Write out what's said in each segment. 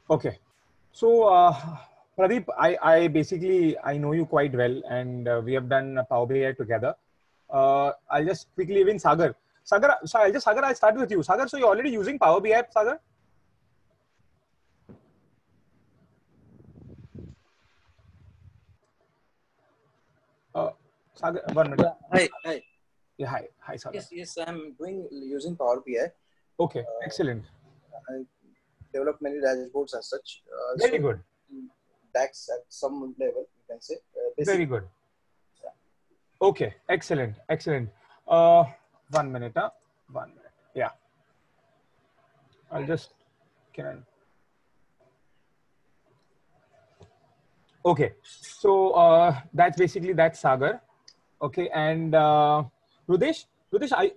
Okay. So, Pradeep, I basically, I know you quite well, and we have done Power BI together. I'll just quickly even Sagar. Sagar, I'll start with you. Sagar, so you're already using Power BI, Sagar? Uh, Sagar, 1 minute. Yeah, hi, hi. Yeah, hi, Sagar. Yes, I'm doing using Power BI. Okay, excellent. I develop many dashboards as such. Very good. DAX at some level, you can say, basic. Very good. Yeah. Okay, excellent, excellent. Uh, 1 minute, huh? 1 minute. Yeah, I'll just, can Okay, so that's Sagar. Okay, and Rudesh,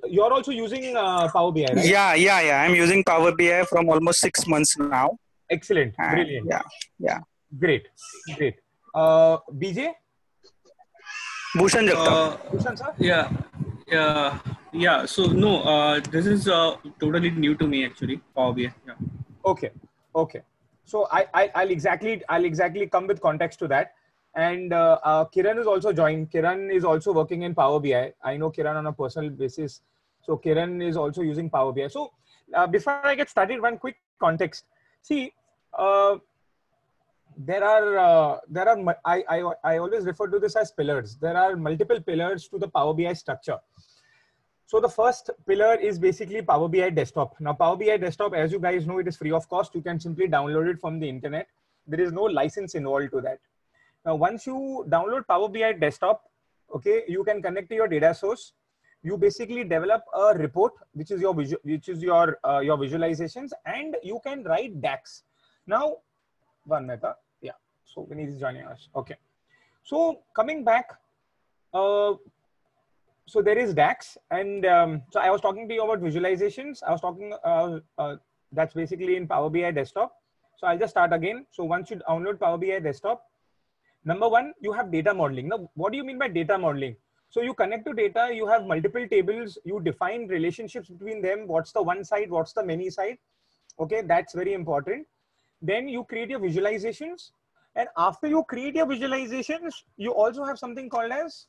you're also using Power BI, right? Yeah. I'm using Power BI from almost 6 months now. Excellent, And brilliant, yeah. great, great. BJ, Bhushan Jagtap. Bhushan sir. Yeah, yeah. So no, this is totally new to me actually. Power BI. Yeah. Okay, okay. So I'll exactly come with context to that. And Kiran is also joined. Kiran is also working in Power BI. I know Kiran on a personal basis. So Kiran is also using Power BI. So before I get started, one quick context. See, uh, I always refer to this as pillars. There are multiple pillars to the Power BI structure. So the first pillar is basically Power BI Desktop. Now, Power BI Desktop, as you guys know, it is free of cost. You can simply download it from the internet. There is no license involved to that. Now, once you download Power BI Desktop, okay, you can connect to your data source. You basically develop a report, which is your your visualizations, and you can write DAX. Now, one minute. Yeah. So Vinny is joining us. Okay. So coming back, uh, so there is DAX, and so I was talking to you about visualizations. I was talking that's basically in Power BI Desktop. So I'll just start again. So once you download Power BI Desktop, number one, you have data modeling. Now, what do you mean by data modeling? So you connect to data, you have multiple tables, you define relationships between them. What's the one side? What's the many side? Okay, that's very important. Then you create your visualizations, and after you create your visualizations, you also have something called as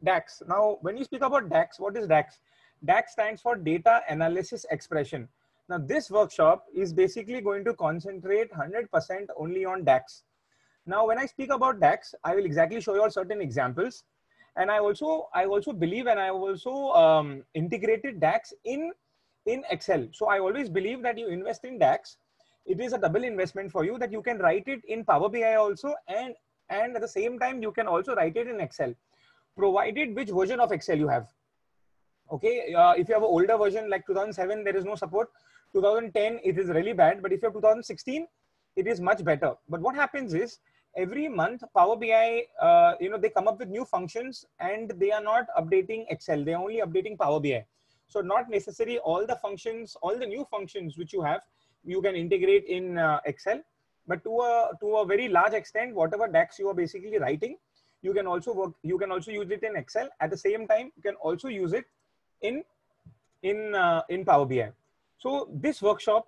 DAX. Now, when you speak about DAX, what is DAX? DAX stands for Data Analysis Expression. Now, this workshop is basically going to concentrate 100% only on DAX. Now, when I speak about DAX, I will exactly show you all certain examples. And I also believe, and I also integrated DAX in Excel. So I always believe that you invest in DAX, it is a double investment for you, that you can write it in Power BI also, and at the same time you can also write it in Excel, provided which version of Excel you have. Okay, if you have an older version like 2007, there is no support. 2010, it is really bad. But if you have 2016, it is much better. But what happens is every month Power BI, they come up with new functions, and they are not updating Excel. They are only updating Power BI. So not necessarily all the functions, all the new functions which you have, you can integrate in Excel. But to a very large extent, whatever DAX you are basically writing, you can also use it in Excel. At the same time, you can also use it in Power BI. So this workshop,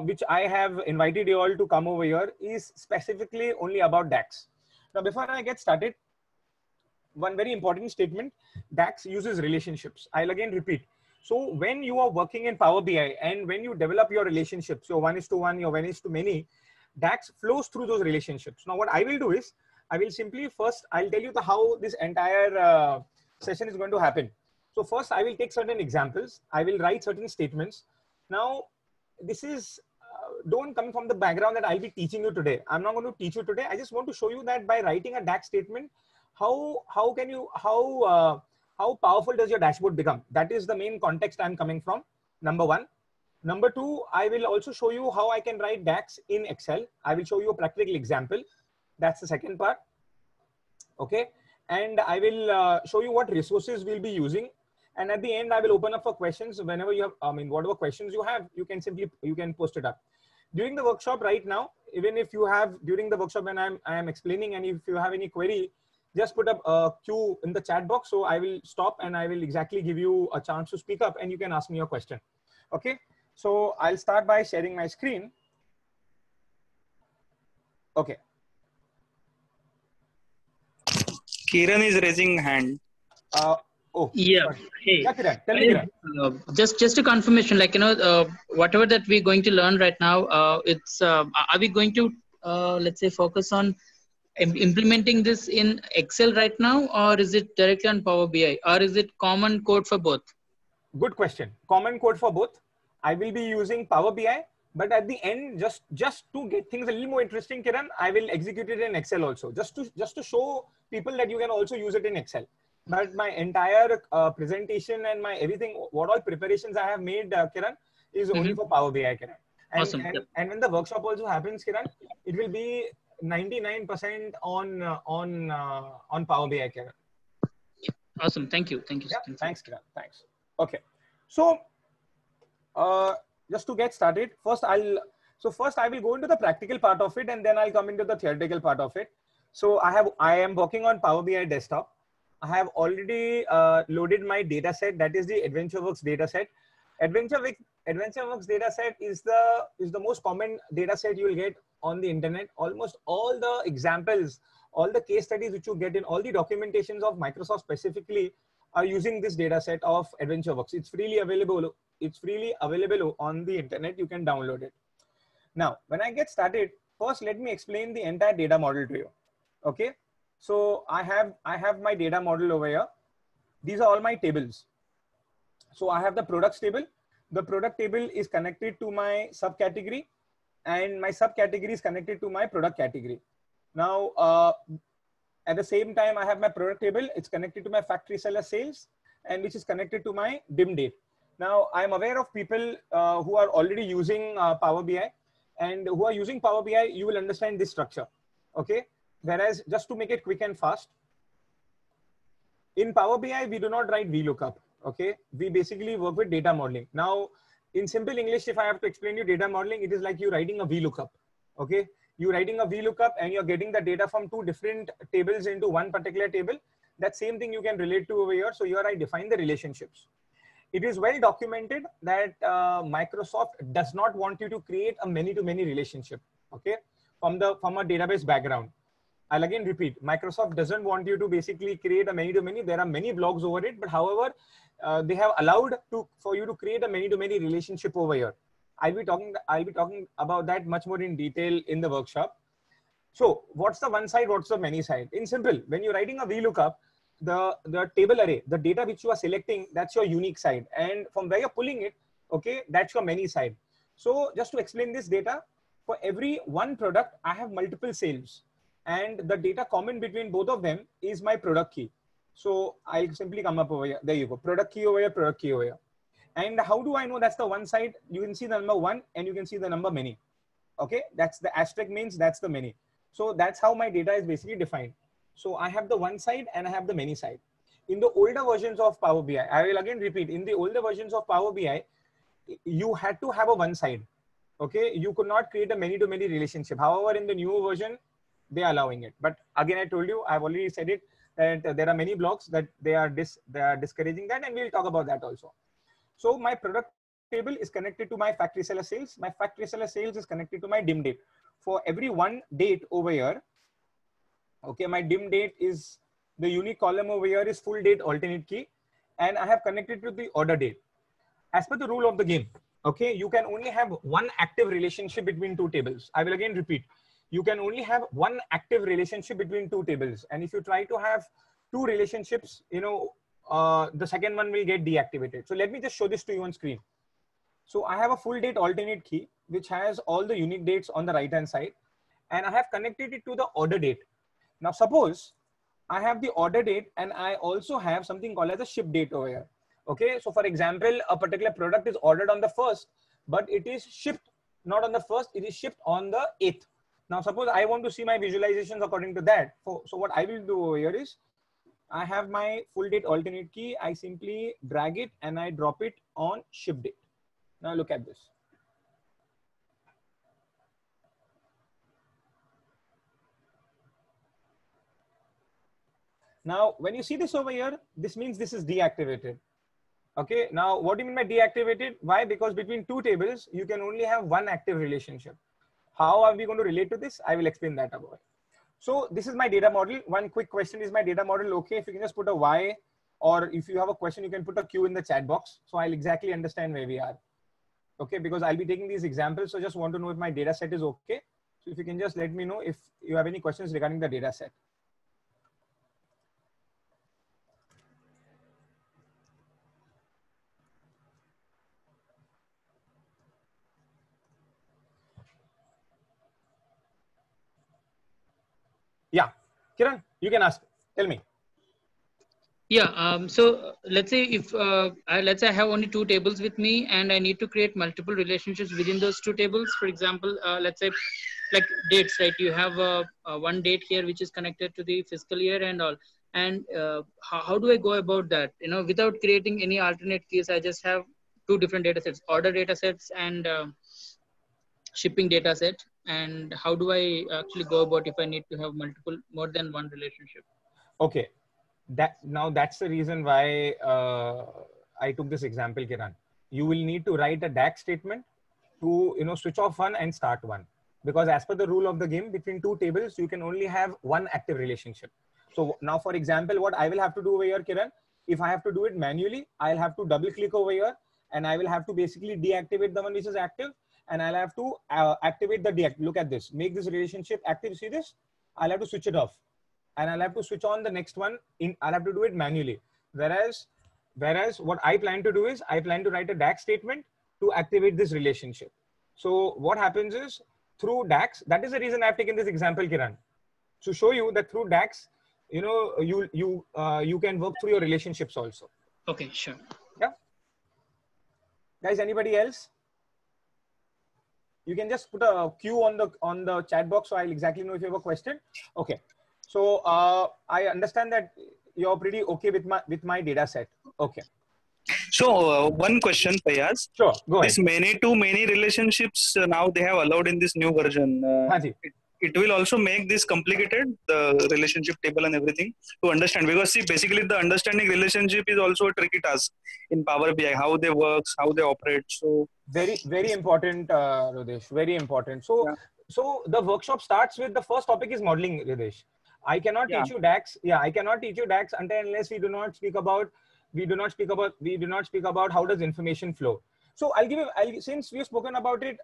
which I have invited you all to come over here, is specifically only about DAX. Now, before I get started, one very important statement: DAX uses relationships. I'll again repeat. So when you are working in Power BI, and when you develop your relationships, your 1:1, your 1:many, DAX flows through those relationships. Now, what I will do is, I will simply first, I'll tell you how this entire session is going to happen. So first, I will take certain examples. I will write certain statements. Now, this is, don't come from the background that I'll be teaching you today. I'm not going to teach you today. I just want to show you that by writing a DAX statement, how powerful does your dashboard become? That is the main context I'm coming from. Number one. Number two, I will also show you how I can write DAX in Excel. I will show you a practical example. That's the second part. Okay. And I will show you what resources we'll be using. And at the end, I will open up for questions. Whenever you have, whatever questions you have, you can post it up. During the workshop right now, even if you have, during the workshop when I am explaining, and if you have any query, just put up a Q in the chat box. So I will stop and I will exactly give you a chance to speak up, and you can ask me your question. Okay. So I'll start by sharing my screen. Okay. Kiran is raising hand. Oh, Yeah. sorry. Hey. Yeah, Kiran, tell me, Kiran. Just a confirmation, like, whatever that we're going to learn right now, are we going to, let's say, focus on implementing this in Excel right now, or is it directly on Power BI, or is it common code for both? Good question. Common code for both. I will be using Power BI, but at the end, just to get things a little more interesting, Kiran, I will execute it in Excel also, just to show people that you can also use it in Excel. But my entire presentation and my everything, what all preparations I have made, Kiran, is only for Power BI, Kiran. And, Awesome. and, Yep. and when the workshop also happens, Kiran, it will be 99% on Power BI, Kiran. Awesome. Thank you. Thank you. Yeah, Thank you. thanks, Kiran. Thanks. Okay. So just to get started, first I will go into the practical part of it, and then I'll come into the theoretical part of it. So I am working on Power BI desktop. I have already loaded my data set, that is the AdventureWorks data set. AdventureWorks data set is the most common data set you will get on the internet. Almost all the examples, all the case studies which you get in all the documentations of Microsoft specifically are using this data set of AdventureWorks. It's freely available. It's freely available on the internet. You can download it. Now, when I get started, first let me explain the entire data model to you. Okay. So I have my data model over here. These are all my tables. So I have the products table. The product table is connected to my subcategory, and my subcategory is connected to my product category. Now, at the same time, I have my product table. It's connected to my factory seller sales, and which is connected to my dim date. Now, I'm aware of people who are already using Power BI, and who are using Power BI, you will understand this structure. Okay. Whereas, just to make it quick and fast, in Power BI, we do not write VLOOKUP. Okay. We basically work with data modeling. Now, in simple English, if I have to explain you data modeling, it is like you writing a VLOOKUP. Okay. You're writing a VLOOKUP and you're getting the data from two different tables into one particular table. That same thing you can relate to over here. So here I define the relationships. It is well documented that Microsoft does not want you to create a many-to-many relationship. Okay. From a database background. I'll again repeat, Microsoft doesn't want you to basically create a many-to-many. There are many blogs over it, but however, they have allowed for you to create a many-to-many relationship over here. I'll be talking about that much more in detail in the workshop. So what's the one side, what's the many side? In simple, when you're writing a VLOOKUP, the table array, the data which you are selecting, that's your unique side. And from where you're pulling it, okay, that's your many side. So just to explain this data, for every one product, I have multiple sales. And the data common between both of them is my product key. So I'll simply come up over here. There you go. Product key over here, product key over here. And how do I know that's the one side? You can see the number one and you can see the number many. Okay. That's the asterisk means that's the many. So that's how my data is basically defined. So I have the one side and I have the many side. In the older versions of Power BI, I will again repeat, in the older versions of Power BI, you had to have a one side. Okay. You could not create a many-to-many relationship. However, in the newer version, they are allowing it. But again, I told you, I've already said it, that there are many blogs that they are discouraging that, and we'll talk about that also. So my product table is connected to my factory seller sales. My factory seller sales is connected to my dim date. For every one date over here, okay, my dim date is the unique column over here is full date alternate key, and I have connected to the order date. As per the rule of the game, okay, you can only have one active relationship between two tables. I will again repeat. You can only have one active relationship between two tables. And if you try to have two relationships, the second one will get deactivated. So let me just show this to you on screen. So I have a full date alternate key, which has all the unique dates on the right hand side. And I have connected it to the order date. Now, suppose I have the order date and I also have something called as a ship date over here. Okay. So for example, a particular product is ordered on the 1st, but it is shipped not on the 1st, it is shipped on the 8th. Now, suppose I want to see my visualizations according to that. So what I will do over here is I have my full date alternate key. I simply drag it and I drop it on ship date. Now look at this. Now, when you see this over here, this means this is deactivated. Okay. Now, what do you mean by deactivated? Why? Because between two tables, you can only have one active relationship. how are we going to relate to this? I will explain that above. So this is my data model. One quick question, is my data model okay? If you can just put a Y, or if you have a question, you can put a Q in the chat box. So I'll exactly understand where we are. Okay, because I'll be taking these examples. So just want to know if my data set is okay. So if you can just let me know if you have any questions regarding the data set. Yeah, Kiran, you can ask. Tell me. Yeah. So let's say if let's say I have only two tables with me, and I need to create multiple relationships within those two tables. For example, let's say like dates, right? You have one date here which is connected to the fiscal year and all. And how do I go about that? You know, without creating any alternate keys, I just have two different data sets: order data sets and shipping data set. And how do I actually go about if I need to have more than one relationship? Okay. That's the reason why I took this example, Kiran. You will need to write a DAX statement to switch off one and start one, because as per the rule of the game, between two tables you can only have one active relationship. So now, for example, what I will have to do over here, Kiran, if I have to do it manually, I'll have to double click over here, and I will have to basically deactivate the one which is active, and I'll have to activate the deactivate. Look at this, make this relationship active. See this? I'll have to switch it off, and I'll have to switch on the next one. I'll have to do it manually. Whereas what I plan to do is I plan to write a DAX statement to activate this relationship. So what happens is, through DAX, that is the reason I've taken this example, Kiran, to show you that through DAX, you can work through your relationships also. Okay, sure. Yeah. Guys, anybody else? You can just put a Q on the chat box, so I'll exactly know if you have a question. Okay. So I understand that you're pretty okay with my data set. Okay. So one question, Payas. Sure, go ahead. This many relationships now they have allowed in this new version. It will also make this complicated, the relationship table and everything, to understand. Because see, basically the understanding relationship is also a tricky task in Power BI, how they work, how they operate. So very important, Rudesh, very important. So yeah. So the workshop starts with the first topic is modeling, Rudesh. I cannot teach you DAX. Yeah, I cannot teach you DAX unless we do not speak about how does information flow. So since we've spoken about it,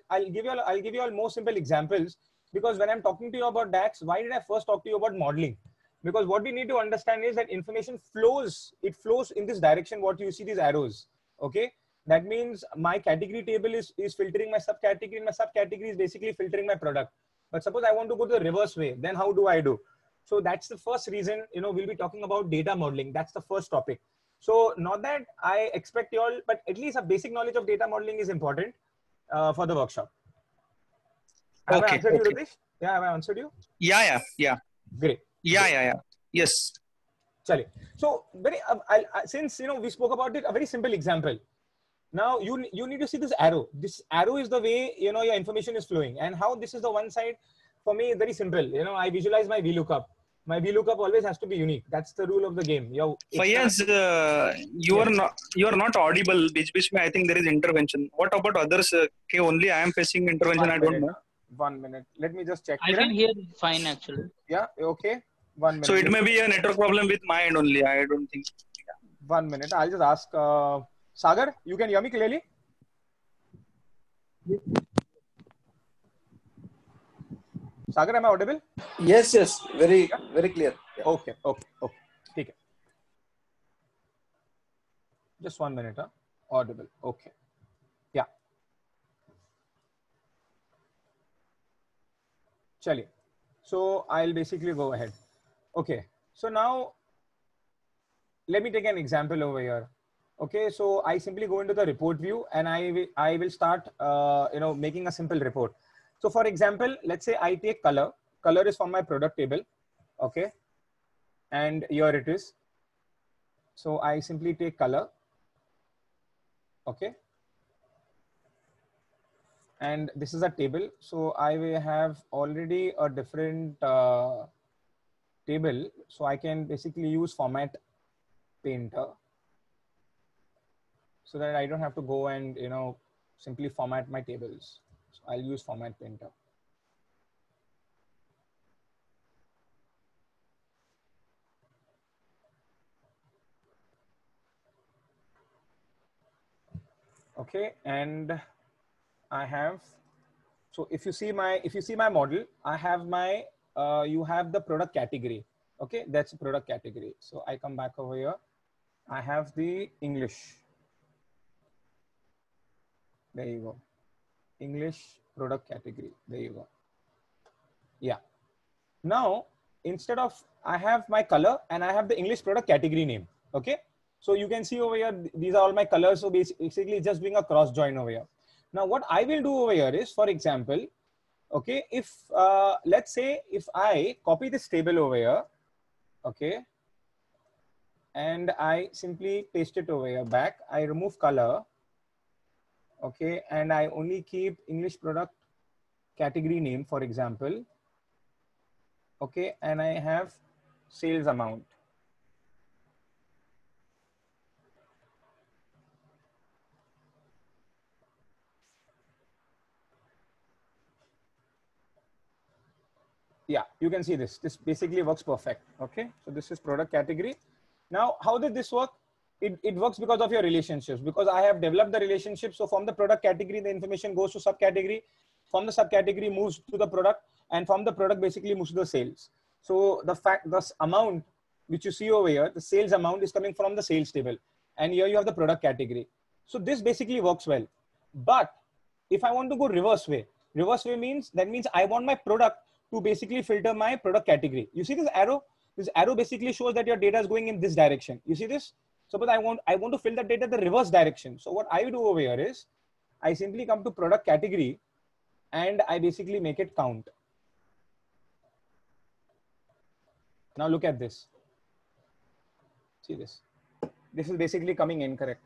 I'll give you all more simple examples, because when I'm talking to you about DAX, why did I first talk to you about modeling? Because what we need to understand is that information flows. It flows in this direction. What you see, these arrows. Okay, that means my category table is filtering my subcategory. My subcategory is basically filtering my product. But suppose I want to go the reverse way, then how do I do? So that's the first reason, we'll be talking about data modeling. That's the first topic. So not that I expect you all, but at least a basic knowledge of data modeling is important for the workshop. Have I answered you, Ritesh? Yeah, have I answered you? Yeah. Great. Yeah. Yes. Chale. So since we spoke about it, a very simple example. Now you need to see this arrow. This arrow is the way your information is flowing, and how this is the one side. For me, very simple. I visualize my VLOOKUP. My VLOOKUP always has to be unique. That's the rule of the game. Yes, you are not audible. Which I think there is intervention. What about others? Okay, only I am facing intervention. I don't know. 1 minute. Let me just check. I can hear fine actually. Yeah. Okay. 1 minute. So it may be a network problem with my end only. I don't think. Yeah. 1 minute. I'll just ask Sagar. You can hear me clearly? Sagar, am I audible? Yes. Very clear. Yeah. Okay. Take it. Just 1 minute. Audible. Okay. Yeah. Chali. So I'll basically go ahead. Okay. So now let me take an example over here. Okay. So I simply go into the report view, and I will start, making a simple report. So for example, let's say I take color. Color is from my product table. Okay. And here it is. So I simply take color. Okay. And this is a table. So I will have already a different table. So I can basically use Format Painter, so that I don't have to go and, simply format my tables. So I'll use Format Painter. Okay, and I have, so if you see my model, I have my, you have the product category. Okay, that's the product category. So I come back over here. I have the English. There you go. English product category. There you go. Yeah. Now, instead of, I have my color and I have the English product category name. Okay. So you can see over here, these are all my colors. So basically just doing a cross join over here. Now what I will do over here is, for example, okay, if let's say if I copy this table over here, okay, and I simply paste it over here back, I remove color, okay, and I only keep English product category name, for example, okay, and I have sales amount. Yeah, you can see this. This basically works perfect. Okay, so this is product category. Now, how did this work? It works because of your relationships, because I have developed the relationship. So from the product category, the information goes to subcategory. From the subcategory moves to the product, and from the product basically moves to the sales. So the amount which you see over here, the sales amount is coming from the sales table, and here you have the product category. So this basically works well. But if I want to go reverse way means, that means I want my product to basically filter my product category. You see this arrow? This arrow basically shows that your data is going in this direction. You see this? So, but I want to fill the data the reverse direction. So what I do over here is, I simply come to product category and I basically make it count. Now look at this. See this? This is basically coming incorrect.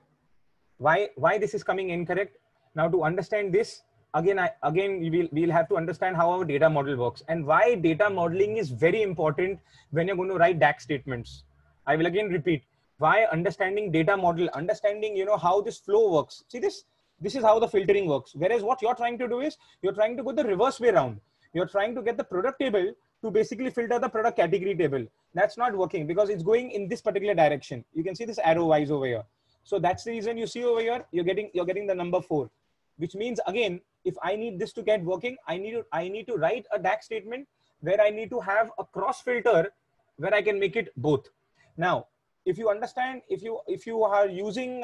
Why this is coming incorrect? Now to understand this, we'll have to understand how our data model works and why data modeling is very important when you're going to write DAX statements. I will again repeat why understanding data model, understanding, you know, how this flow works. See this? This is how the filtering works. Whereas what you're trying to do is, you're trying to go the reverse way around. You're trying to get the product table to basically filter the product category table. That's not working because it's going in this particular direction. You can see this arrow wise over here. So that's the reason you see over here, you're getting the number 4, which means again, if I need this to get working, I need to write a DAX statement where I need to have a cross filter where I can make it both. Now, if you understand, if you're using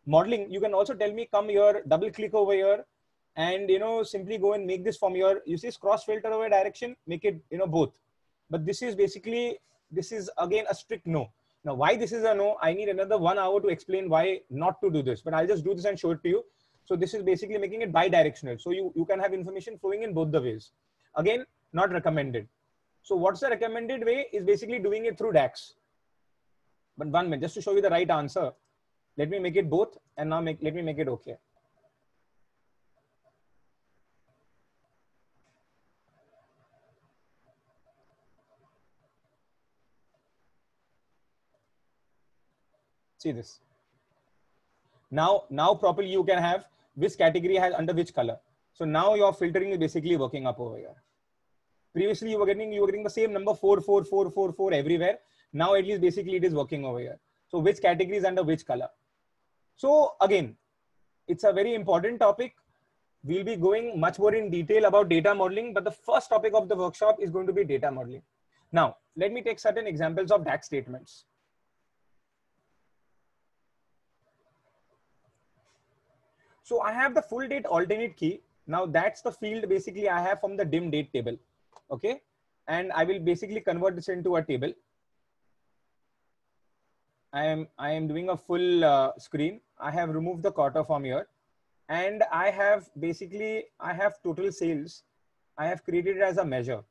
modeling, you can also tell me, come here, double click over here, and you know, simply go and make this from your, you see cross filter over direction, make it, you know, both. But this is basically, this is again a strict no. Now, why this is a no, I need another 1 hour to explain why not to do this, but I'll just do this and show it to you. So this is basically making it bi-directional. So you can have information flowing in both the ways. Again, not recommended. So what's the recommended way is basically doing it through DAX. But 1 minute, just to show you the right answer, let me make it both, and now let me make it okay. See this. Now properly you can have which category has under which color. So now your filtering is basically working up over here. Previously you were getting the same number 4, 4, 4, 4, 4 everywhere. Now at least basically it is working over here. So which category is under which color. So again, it's a very important topic. We'll be going much more in detail about data modeling, but the first topic of the workshop is going to be data modeling. Now, let me take certain examples of DAX statements. So I have the full date alternate key. Now that's the field basically I have from the dim date table. Okay. And I will basically convert this into a table. I am doing a full screen. I have removed the quarter from here. And I have total sales. I have created it as a measure.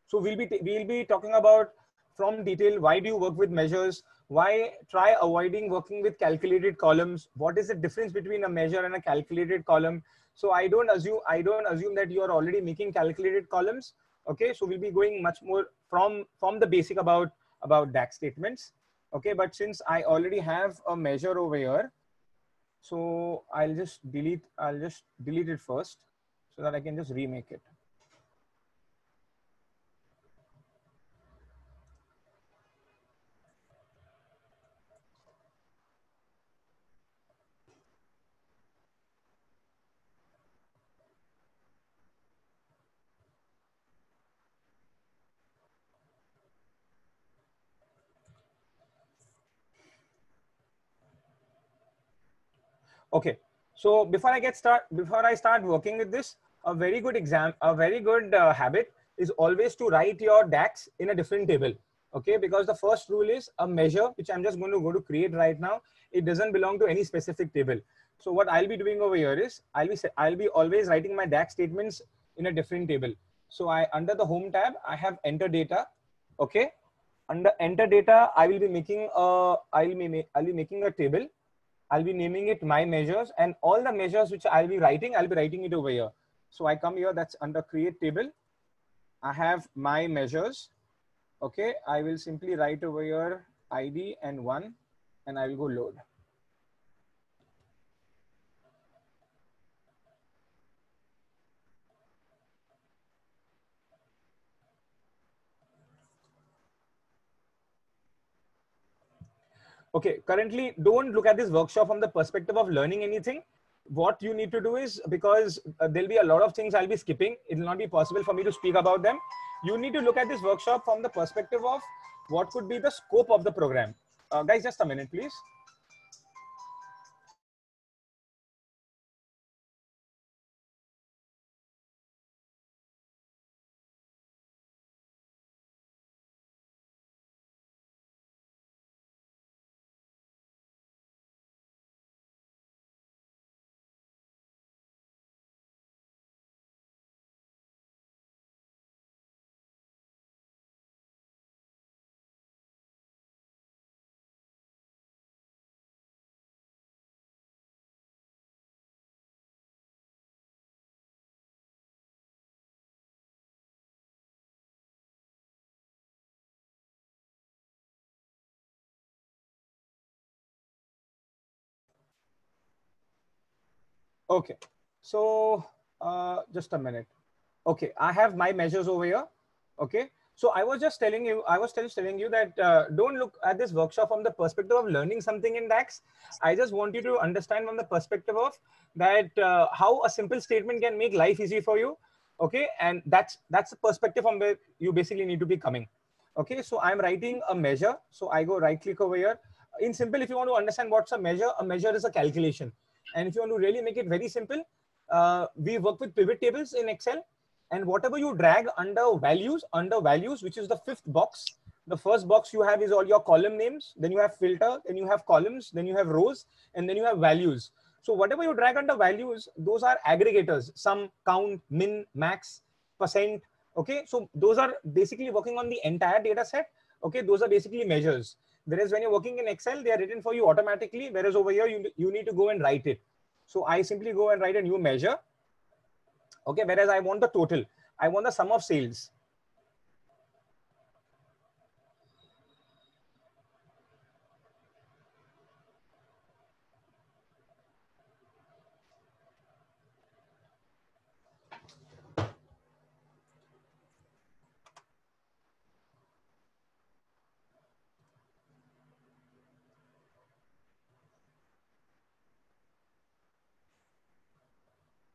So we'll be talking about from detail, why do you work with measures? Why try avoiding working with calculated columns? What is the difference between a measure and a calculated column? So I don't assume that you are already making calculated columns. Okay, so we'll be going much more from the basic about DAX statements. Okay, but since I already have a measure over here, So I'll just delete it first so that I can just remake it. Okay, so before I start working with this, a very good habit is always to write your DAX in a different table. Okay, because the first rule is a measure, which I'm just going to go to create right now. It doesn't belong to any specific table. So what I'll be doing over here is I'll be always writing my DAX statements in a different table. So under the home tab, I have enter data. Okay, under enter data, I will be making I'll be making a table. I'll be naming it my measures, and all the measures which I'll be writing it over here. So I come here, that's under create table. I have my measures. Okay, I will simply write over here ID and 1, and I will go load. Okay, currently don't look at this workshop from the perspective of learning anything. What you need to do is, because there'll be a lot of things I'll be skipping, it will not be possible for me to speak about them. You need to look at this workshop from the perspective of what could be the scope of the program. Guys, just a minute, please. Okay, so just a minute. Okay, I have my measures over here. Okay, so I was just telling you, that don't look at this workshop from the perspective of learning something in DAX. I just want you to understand from the perspective of that how a simple statement can make life easy for you. Okay, and that's the perspective from where you basically need to be coming. Okay, so I'm writing a measure. So I go right click over here. In simple, if you want to understand what's a measure is a calculation. And if you want to really make it very simple, we work with pivot tables in Excel, and whatever you drag under values, which is the fifth box, the first box you have is all your column names, then you have filter, then you have columns, then you have rows, and then you have values. So whatever you drag under values, those are aggregators, sum, count, min, max, percent. Okay, so those are basically working on the entire data set. Okay, those are basically measures. Whereas when you're working in Excel, they are written for you automatically. Whereas over here, you need to go and write it. So I simply go and write a new measure. Okay, whereas I want the total. I want the sum of sales.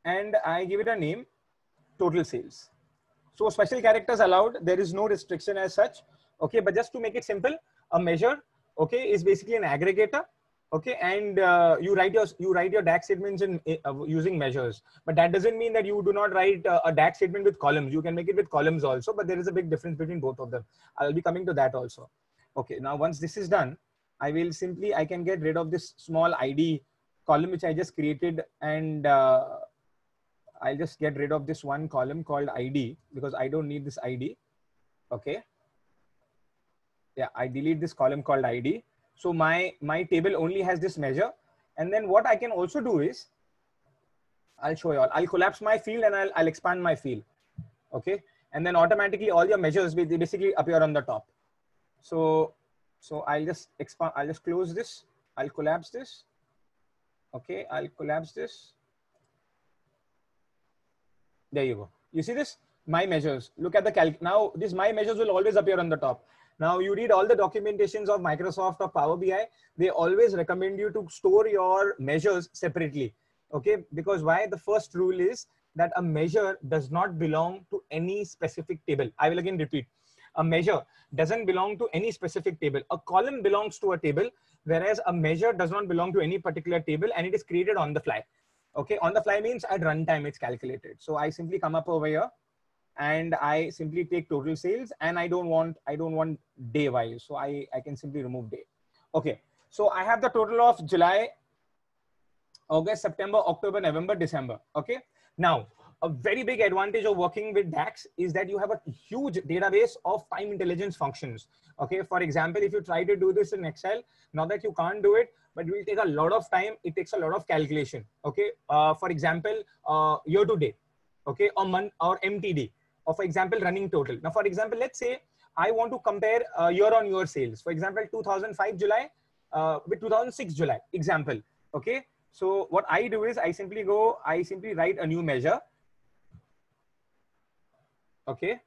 And I give it a name, total sales. So special characters allowed. There is no restriction as such. Okay, but just to make it simple, a measure, okay, is basically an aggregator. Okay, and you write your DAX statements in using measures. But that doesn't mean that you do not write a DAX statement with columns. You can make it with columns also, but there is a big difference between both of them. I'll be coming to that also. Okay, now once this is done, I can get rid of this small ID column which I just created, and I'll just get rid of this one column called ID because I don't need this ID. Okay. Yeah, I delete this column called ID. So my table only has this measure. And then what I can also do is, I'll show you all. I'll collapse my field and I'll expand my field. Okay. And then automatically all your measures they basically appear on the top. So I'll just expand, I'll just close this. I'll collapse this. Okay, I'll collapse this. There you go. You see this? My measures. Look at the calc. Now, this my measures will always appear on the top. Now, you read all the documentations of Microsoft or Power BI. They always recommend you to store your measures separately. Okay, because why? The first rule is that a measure does not belong to any specific table. I will again repeat. A measure doesn't belong to any specific table. A column belongs to a table, whereas a measure does not belong to any particular table, and it is created on the fly. Okay, on the fly means at runtime it's calculated. So I simply come up over here and I simply take total sales, and I don't want day wise. So I can simply remove day. Okay, so I have the total of July, August, September, October, November, December. Okay, now a very big advantage of working with DAX is that you have a huge database of time intelligence functions. Okay, for example, if you try to do this in Excel, not that you can't do it, but it will take a lot of time. It takes a lot of calculation. Okay, for example, year to date, okay, or month or MTD, or for example, running total. Now, for example, let's say I want to compare year-on-year sales. For example, 2005 July with 2006 July. Example. Okay, so what I do is I simply write a new measure. Okay.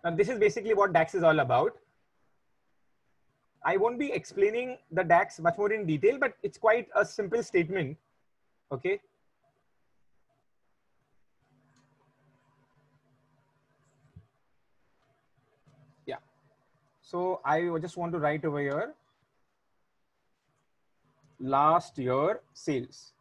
Now, this is basically what DAX is all about. I won't be explaining the DAX much more in detail, but it's quite a simple statement. Okay. Yeah. So I just want to write over here last year sales,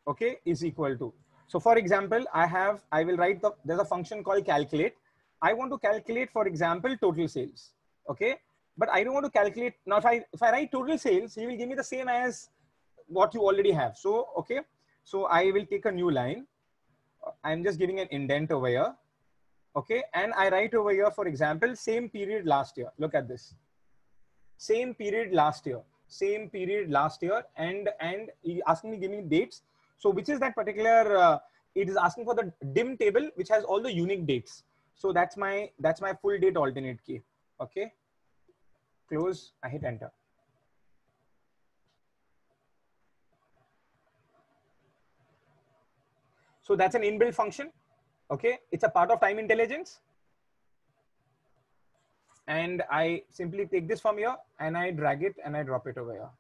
okay, is equal to. So for example, I will write there's a function called calculate. I want to calculate, for example, total sales. Okay. But I don't want to calculate. Now, if I write total sales, he will give me the same as what you already have. So, okay. So I will take a new line. I'm just giving an indent over here. Okay. And I write over here, for example, same period last year. Look at this. Same period last year. Same period last year. And he asking me, give me dates. So which is that particular, it is asking for the dim table, which has all the unique dates. So that's my full date alternate key. Okay. Close, I hit enter. So that's an inbuilt function. Okay. It's a part of time intelligence. And I simply take this from here and I drag it and I drop it over here.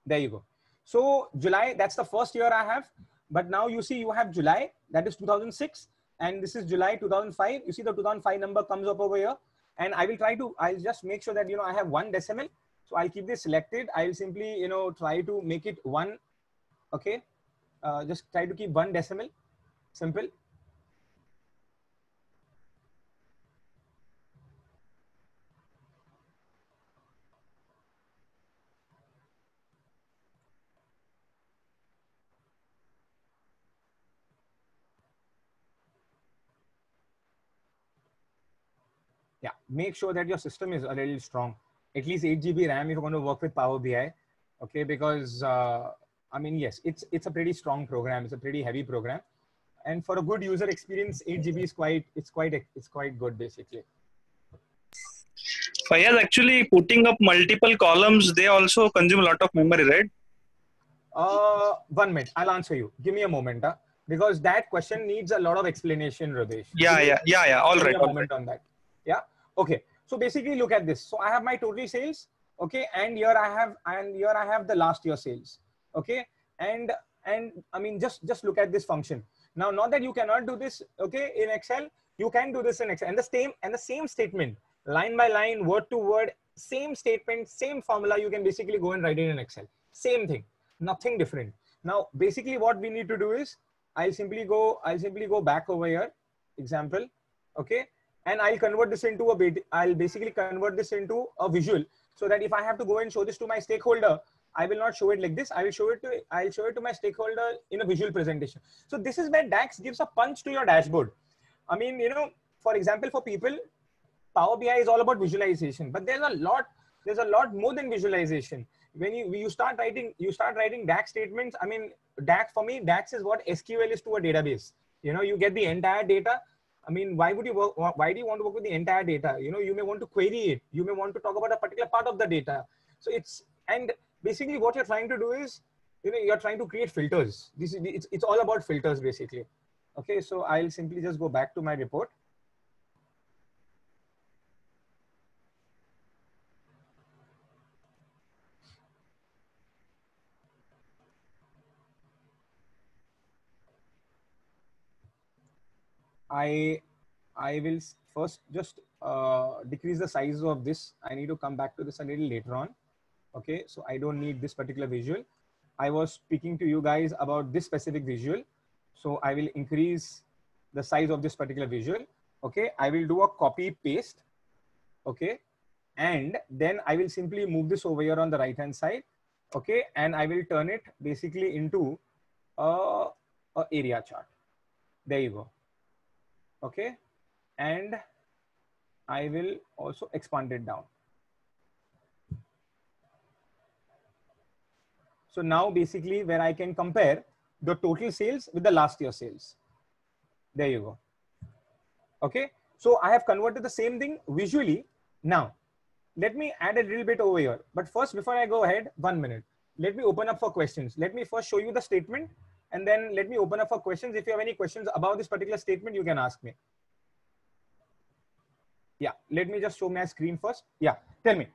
There you go. So July, that's the first year I have. But now you see you have July, that is 2006. And this is July 2005. You see the 2005 number comes up over here. And I'll just make sure that, I have one decimal. So I'll keep this selected. I'll simply, try to make it one. Okay. Just try to keep one decimal. Simple. Yeah, make sure that your system is a little strong. At least 8 GB RAM if you're going to work with Power BI. Okay, because I mean, yes, it's a pretty strong program. It's a pretty heavy program, and for a good user experience, 8 GB is quite good basically. Fayaz, actually putting up multiple columns, they also consume a lot of memory, right? 1 minute, I'll answer you. Give me a moment, because that question needs a lot of explanation, Radesh. Yeah. All right. On that. Yeah. Okay. So basically, look at this. So I have my total sales. Okay, and here I have the last year sales. Okay, and I mean just look at this function. Now, not that you cannot do this. Okay, in Excel, you can do this in Excel, and the same statement, line by line, word to word, same statement, same formula. You can basically go and write it in Excel. Same thing, nothing different. Now, basically, what we need to do is I'll simply go back over here. Example. Okay. And I'll convert this into I'll basically convert this into a visual, so that if I have to go and show this to my stakeholder, I will not show it like this. I'll show it to my stakeholder in a visual presentation. So this is where DAX gives a punch to your dashboard. I mean, for example, for people, Power BI is all about visualization, but there's a lot more than visualization. when you start writing DAX statements, I mean, DAX, for me, DAX is what SQL is to a database. You know, you get the entire data. I mean, why do you want to work with the entire data? You know, you may want to query it. You may want to talk about a particular part of the data. So and basically what you're trying to do is, you know, you're trying to create filters. It's all about filters basically. Okay, so I'll simply just go back to my report. I will first just decrease the size of this. I need to come back to this a little later on. Okay, so I don't need this particular visual. I was speaking to you guys about this specific visual. So I will increase the size of this particular visual. Okay, I will do a copy paste. Okay, and then I will simply move this over here on the right hand side. Okay, and I will turn it basically into a area chart. There you go. Okay, and I will also expand it down. So now basically where I can compare the total sales with the last year sales. There you go. Okay, so I have converted the same thing visually. Now let me add a little bit over here, but first, before I go ahead, 1 minute, let me open up for questions. Let me first show you the statement, and then let me open up for questions. If you have any questions about this particular statement, you can ask me. Yeah, let me just show my screen first. Yeah, tell me.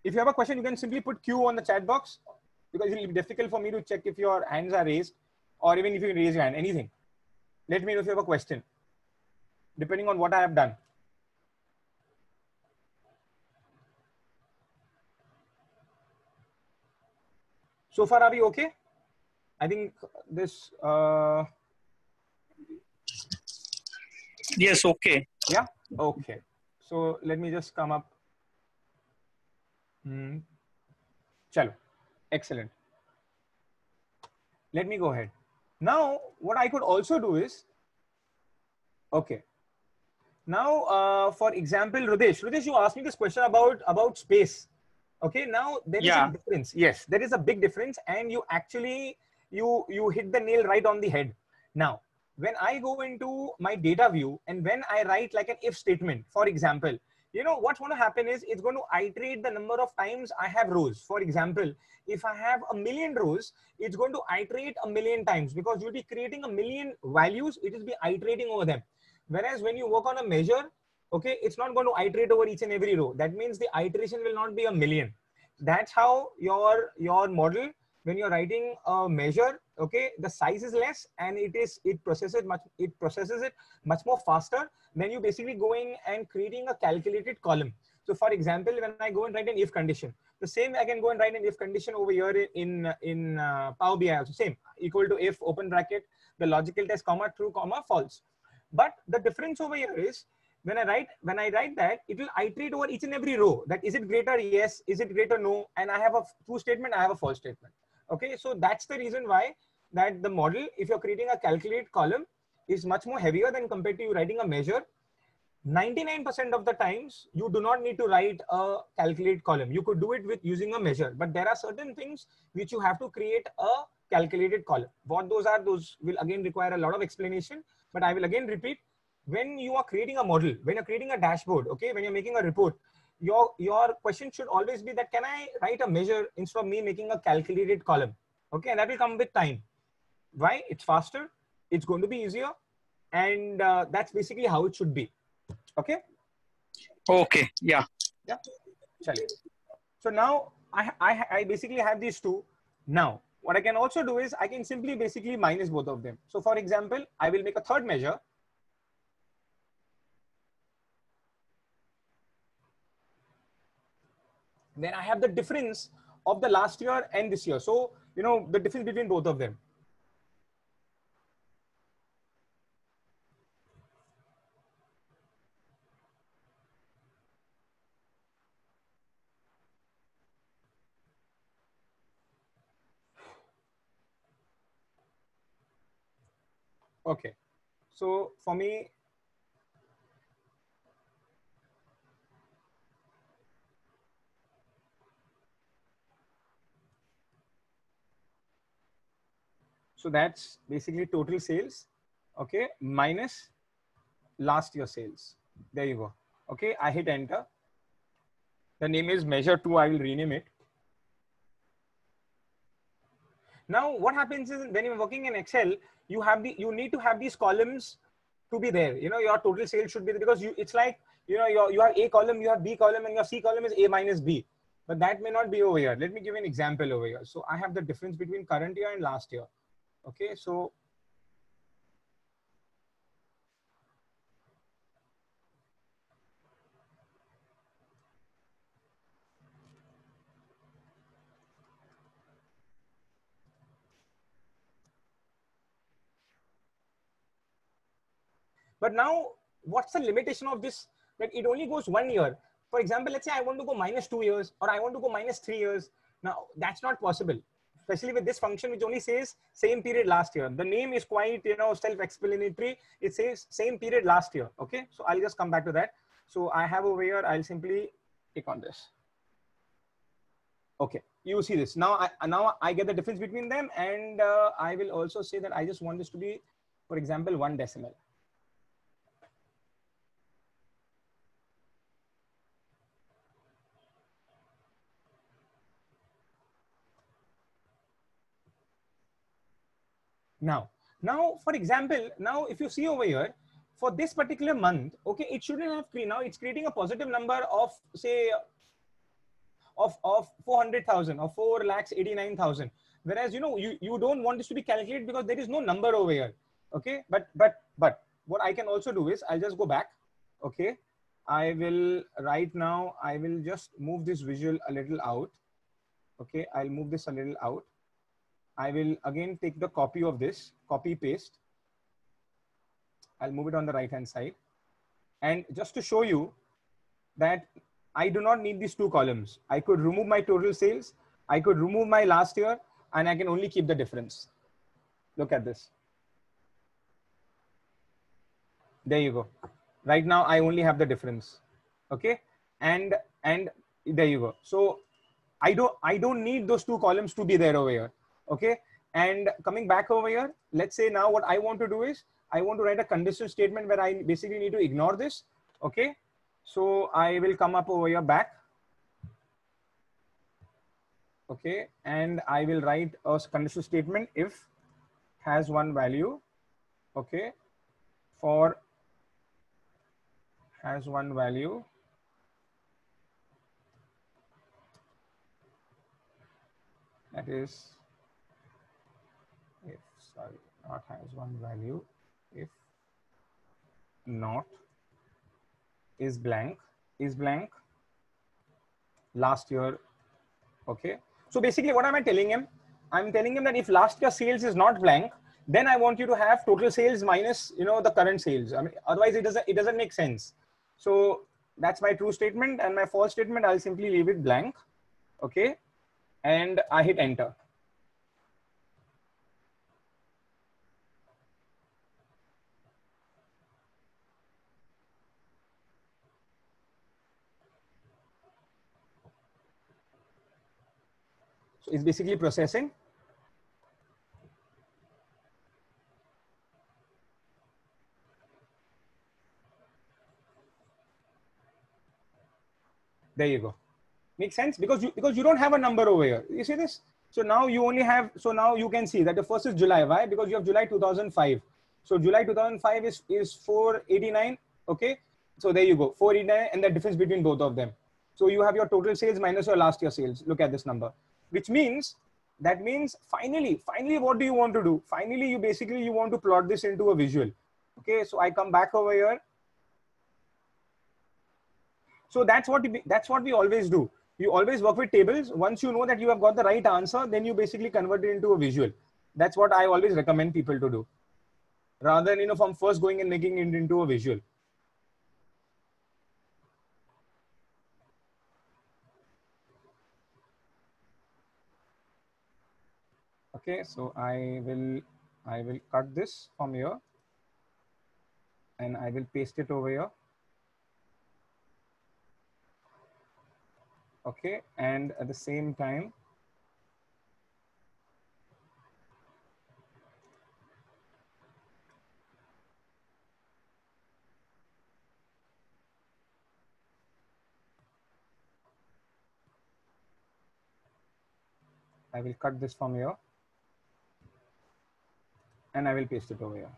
If you have a question, you can simply put Q on the chat box, because it will be difficult for me to check if your hands are raised, or even if you raise your hand, anything. Let me know if you have a question, depending on what I have done. So far, are we okay? I think this. Yes, okay. Yeah, okay. So let me just come up. Chalo. Excellent. Let me go ahead. Now, what I could also do is, okay. Now, for example, Rudesh, you asked me this question about space. Okay, now there is a difference. Yes, there is a big difference, and you actually you hit the nail right on the head. Now, when I go into my data view and when I write like an if statement, for example, you know what's going to happen is it's going to iterate the number of times I have rows. For example, if I have 1,000,000 rows, it's going to iterate 1,000,000 times, because you'll be creating 1,000,000 values. It will be iterating over them. Whereas when you work on a measure, okay, it's not going to iterate over each and every row. That means the iteration will not be 1,000,000. That's how your model, when you're writing a measure, okay, the size is less, and it processes it much more faster than you basically going and creating a calculated column. So for example, when I go and write an if condition, the same I can go and write an if condition over here in Power BI also, same, equal to if open bracket, the logical test, comma, true, comma, false. But the difference over here is when I write that, it will iterate over each and every row. That is it greater? Yes. Is it greater? No. And I have a true statement, I have a false statement. Okay. So that's the reason why that the model, if you're creating a calculate column, is much more heavier than compared to you writing a measure. 99% of the times you do not need to write a calculate column. You could do it with using a measure, but there are certain things which you have to create a calculated column. What those are, those will again require a lot of explanation, but I will again repeat. When you are creating a model, when you're creating a dashboard, okay, when you're making a report, your question should always be that, can I write a measure instead of me making a calculated column? Okay, and that will come with time. Why? It's faster, it's going to be easier, and that's basically how it should be. Okay. Okay. Yeah. Yeah. So now I basically have these two. Now what I can also do is I can simply basically minus both of them. So for example, I will make a third measure. Then I have the difference of the last year and this year. So, you know, the difference between both of them. Okay. So for me, So that's basically total sales, okay, minus last year sales. There you go. Okay, I hit enter. The name is measure 2. I will rename it. Now what happens is when you're working in Excel, you need to have these columns to be there. You know, your total sales should be there, because it's like, you know, you have A column, you have B column, and your C column is A minus B. But that may not be over here. Let me give you an example over here. So I have the difference between current year and last year. Okay, so but now what's the limitation of this? That it only goes 1 year. For example, let's say I want to go minus 2 years, or I want to go minus 3 years. Now that's not possible, especially with this function, which only says same period last year. The name is quite, you know, self-explanatory. It says same period last year. Okay, so I'll just come back to that. So I have over here, I'll simply click on this. Okay, you see this. Now I get the difference between them, and I will also say that I just want this to be, for example, 1 decimal. Now, for example, now if you see over here, for this particular month, okay, it shouldn't have now it's creating a positive number of, say, of 400,000 or 4,89,000. Whereas, you know, you don't want this to be calculated because there is no number over here. Okay, but what I can also do is I'll just go back. Okay, I will right now, I will just move this visual a little out. Okay, I'll move this a little out. I will again take the copy of this, copy paste. I'll move it on the right hand side. And just to show you that I do not need these 2 columns. I could remove my total sales. I could remove my last year, and I can only keep the difference. Look at this. There you go. Right now I only have the difference. Okay. And there you go. So I don't need those 2 columns to be there over here. Okay, and coming back over here, let's say now what I want to do is I want to write a conditional statement where I basically need to ignore this. Okay, so I will come up over here back. Okay, and I will write a conditional statement if has 1 value. Okay, for has 1 value. That is, if, sorry, not has 1 value, if not is blank last year. Okay, so basically what am I telling him? I'm telling him that if last year sales is not blank, then I want you to have total sales minus, you know, the current sales. I mean, otherwise it doesn't make sense. So that's my true statement, and my false statement, I'll simply leave it blank. Okay, and I hit enter. So it's basically processing. There you go. Makes sense, because you don't have a number over here. You see this? So now you only have, so now you can see that the first is July. Why? Because you have July 2005. So July 2005 is 489. Okay. So there you go, 489, and the difference between both of them. So you have your total sales minus your last year sales. Look at this number, which means, that means finally, what do you want to do? Finally, you want to plot this into a visual. Okay. So I come back over here. So that's what we always do. You always work with tables. Once you know that you have got the right answer, then you basically convert it into a visual. That's what I always recommend people to do, rather than, you know, from first going and making it into a visual. Okay, so I will cut this from here, and I will paste it over here. Okay, and at the same time, I will cut this from here and I will paste it over here.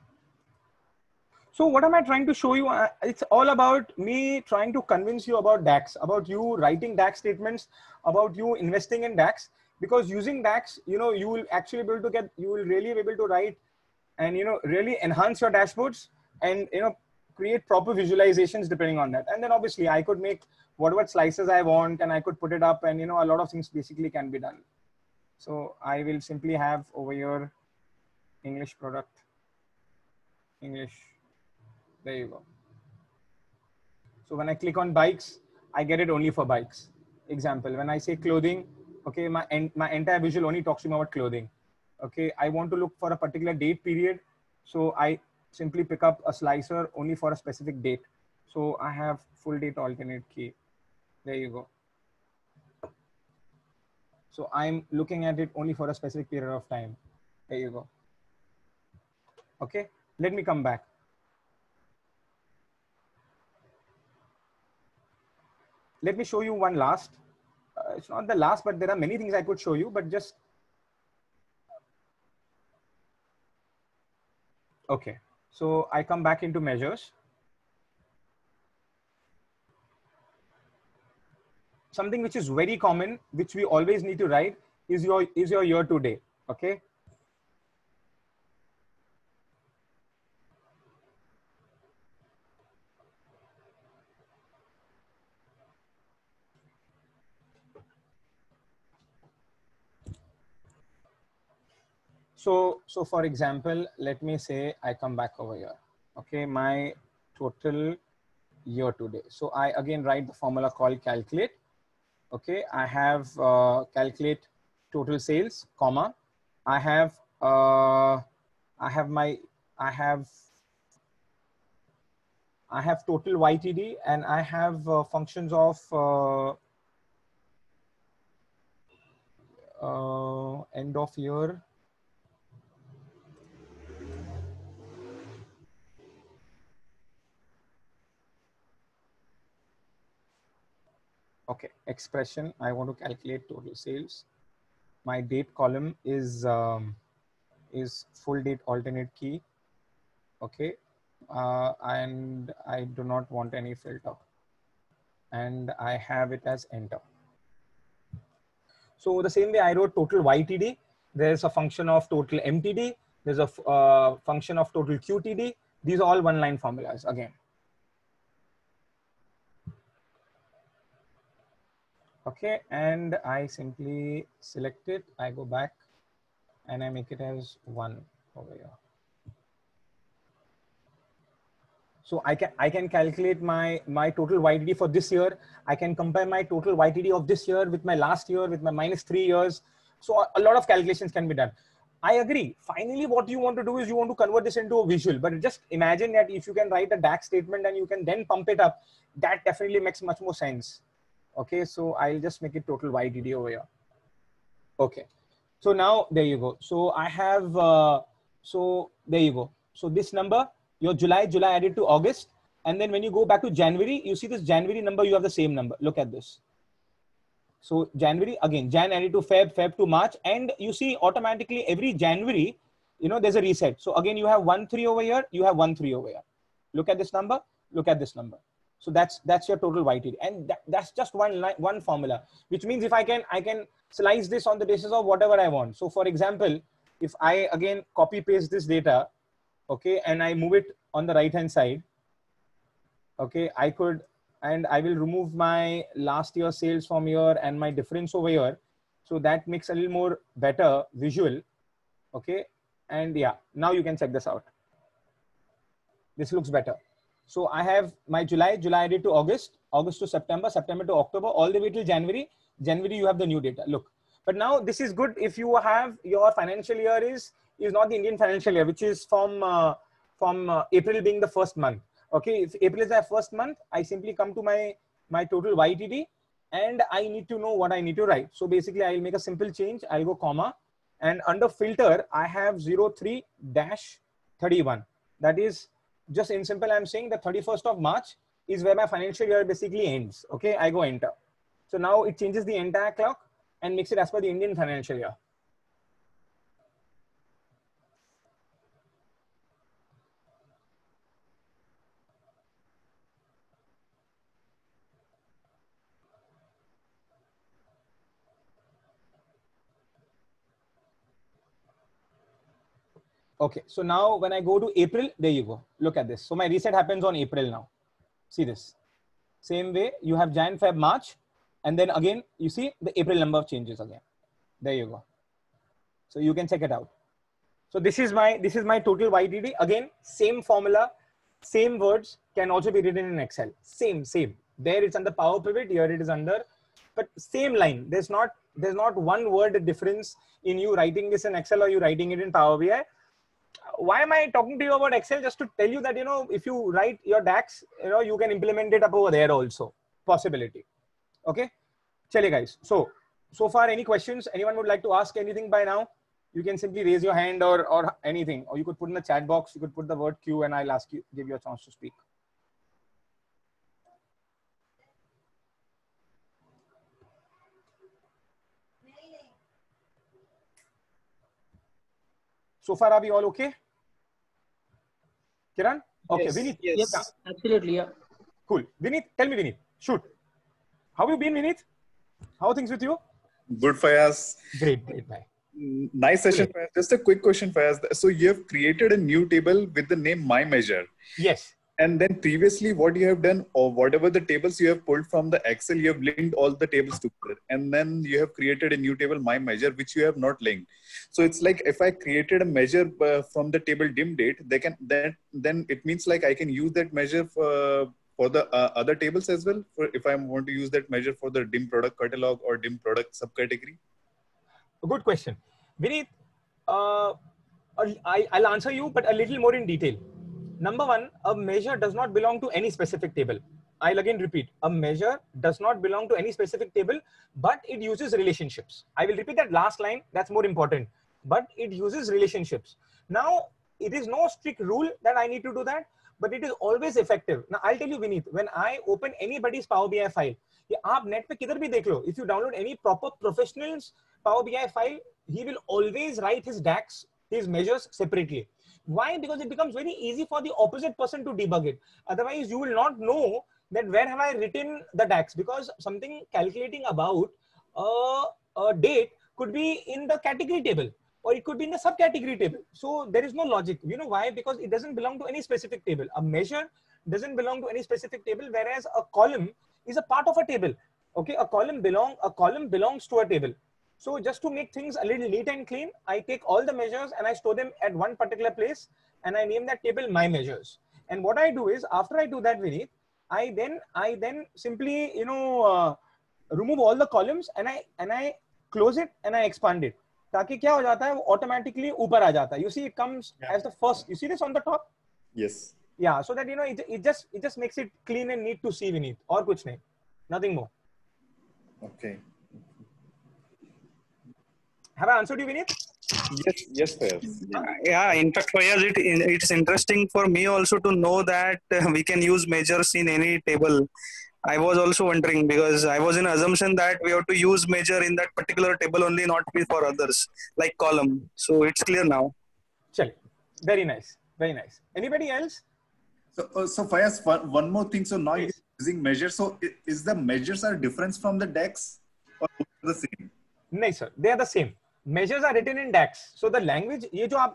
So what am I trying to show you? It's all about me trying to convince you about DAX, about you writing DAX statements, about you investing in DAX, because using DAX, you know, you will actually be able to get, you will really be able to write and, you know, really enhance your dashboards and, you know, create proper visualizations depending on that. And then obviously I could make whatever slices I want and I could put it up and, you know, a lot of things basically can be done. So I will simply have over here, English product, English. There you go. So when I click on bikes, I get it only for bikes. Example, when I say clothing, okay, my entire visual only talks to me about clothing. Okay, I want to look for a particular date period. So I simply pick up a slicer only for a specific date. So I have full date alternate key. There you go. So I'm looking at it only for a specific period of time. There you go. Okay, let me come back. Let me show you one last. It's not the last, but there are many things I could show you, but just. Okay, so I come back into measures. Something which is very common, which we always need to write is your year to date. Okay. So for example, let me say I come back over here. Okay, my total year to date. So I again write the formula called calculate. Okay, I have calculate total sales, comma. I have total YTD, and I have functions of end of year. Okay, expression, I want to calculate total sales. My date column is full date alternate key. Okay, and I do not want any filter. And I have it as enter. So the same way I wrote total YTD, there's a function of total MTD, there's a function of total QTD. These are all one-line formulas again. Okay, and I simply select it, I go back and I make it as 1 over here. So I can calculate my total YTD for this year. I can compare my total YTD of this year with my last year with my -3 years. So a lot of calculations can be done. I agree. Finally, what you want to do is you want to convert this into a visual, but just imagine that if you can write a DAX statement and you can then pump it up, that definitely makes much more sense. Okay, so I'll just make it total YTD over here. Okay, so now there you go. So I have, so there you go. So this number, your July added to August. And then when you go back to January, you see this January number, you have the same number. Look at this. So January, again, Jan added to Feb, Feb to March. And you see automatically every January, you know, there's a reset. So again, you have 1-3 over here, you have 1-3 over here. Look at this number, look at this number. So that's your total YTD, and that's just one formula, which means if I can slice this on the basis of whatever I want. So for example, if I again copy paste this data, okay, and I move it on the right hand side, okay, I could, and I will remove my last year sales from here and my difference over here. So that makes a little more better visual. Okay, and yeah, now you can check this out. This looks better. So I have my July added to August, August to September, September to October, all the way till January. January, you have the new data. Look, but now this is good if you have your financial year is not the Indian financial year, which is from April being the first month. Okay, if April is the first month, I simply come to my total YTD, and I need to know what I need to write. So basically, I'll make a simple change. I'll go comma, and under filter, I have 03-31. That is, just in simple, I'm saying the 31st of March is where my financial year basically ends. Okay, I go enter. So now it changes the entire clock and makes it as per the Indian financial year. Okay, so now when I go to April, there you go. Look at this. So my reset happens on April now. See this. Same way, you have Jan, Feb, March, and then again, you see the April number changes again. There you go. So you can check it out. So this is my total YTD. Again, same formula, same words can also be written in Excel. Same. There it's under Power Pivot, here it is under, but same line. There's not one word difference in you writing this in Excel or you writing it in Power BI. Why am I talking to you about Excel? Just to tell you that, if you write your DAX, you can implement it up over there also. Possibility. Okay. Chale guys. So far, any questions? Anyone would like to ask anything by now? You can simply raise your hand or anything, or you could put in the chat box. You could put the word Q and I'll give you a chance to speak. So far, are we all okay? Kiran? Okay, yes, Vineet. Yes, yeah. Absolutely, yeah. Cool. Vineet, tell me, Vineet. Shoot. How have you been, Vineet? How are things with you? Good, Fayaz. Great, bye. Nice session, Fayaz. Just a quick question, Fayaz. So you have created a new table with the name My Measure. Yes. And then previously what you have done, or whatever the tables you have pulled from the Excel, you have linked all the tables together. And then you have created a new table, My Measure, which you have not linked. So it's like if I created a measure from the table dim date, then it means like I can use that measure for the other tables as well. If I want to use that measure for the dim product catalog or dim product subcategory. A good question. Vineet, I'll answer you, but a little more in detail. Number one, a measure does not belong to any specific table. I'll again repeat, a measure does not belong to any specific table, but it uses relationships. I will repeat that last line, that's more important, but it uses relationships. Now, it is no strict rule that I need to do that, but it is always effective. Now, I'll tell you, Vineet, when I open anybody's Power BI file, आप net पे किधर भी देख लो, if you download any proper professional's Power BI file, he will always write his DAX, his measures separately. Why? Because it becomes very easy for the opposite person to debug it. Otherwise, you will not know that where have I written the DAX, because something calculating about a date could be in the category table or it could be in the subcategory table. So there is no logic. You know why? Because it doesn't belong to any specific table. A measure doesn't belong to any specific table, whereas a column is a part of a table. Okay, a column belongs to a table. So just to make things a little neat and clean, I take all the measures and I store them at one particular place and I name that table My Measures. And what I do is, after I do that, Vineet, I then simply remove all the columns and I close it and I expand it. ताकि क्या हो जाता है, वो automatically ऊपर आ जाता है. You see, it comes as the first. You see this on the top? Yes. Yeah. So that it just makes it clean and neat to see, Vineet. और कुछ नहीं. Nothing more. Okay. Have I answered you, Vineet? Yes, Fayaz. Yeah, in fact, Fayaz, it's interesting for me also to know that we can use measures in any table. I was also wondering, because I was in assumption that we have to use measure in that particular table only, not for others, like column. So it's clear now. Chale. Very nice. Very nice. Anybody else? So Fayaz, one more thing. So now you're using measures. So is the measures are different from the DAX or the same? No, sir. They are the same. Measures are written in DAX. So the language,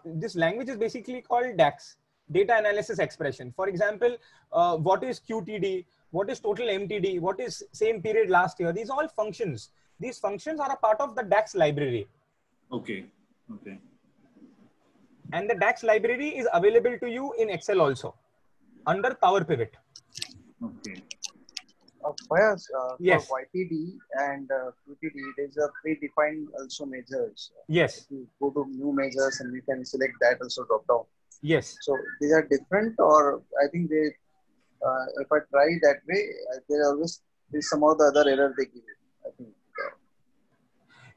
this language is basically called DAX, data analysis expression. For example, what is QTD? What is total MTD? What is same period last year? These are all functions. These functions are a part of the DAX library. Okay. And the DAX library is available to you in Excel also under Power Pivot. Okay. Fayaz, yes. For YTD and QTD, there's a predefined also measures. Yes. You go to new measures and you can select that also drop down. Yes. So these are different, or I think they, if I try that way, there always is some of the other error they give it. I think.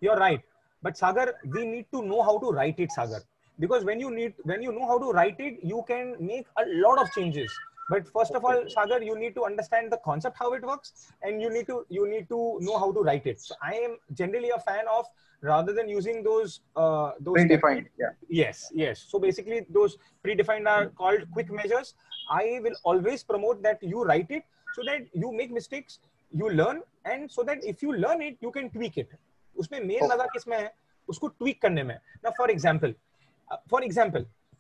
You're right. But Sagar, we need to know how to write it, Sagar. Because when you know how to write it, you can make a lot of changes. But first of all, Sagar, you need to understand the concept, how it works, and you need to know how to write it. So I am generally a fan of, rather than using those predefined. Yeah. Yes. So basically, those predefined are called quick measures. I will always promote that you write it so that you make mistakes, you learn, and so that if you learn it, you can tweak it. उसमें main मजा किसमें है? उसको tweak करने में. Now, for example,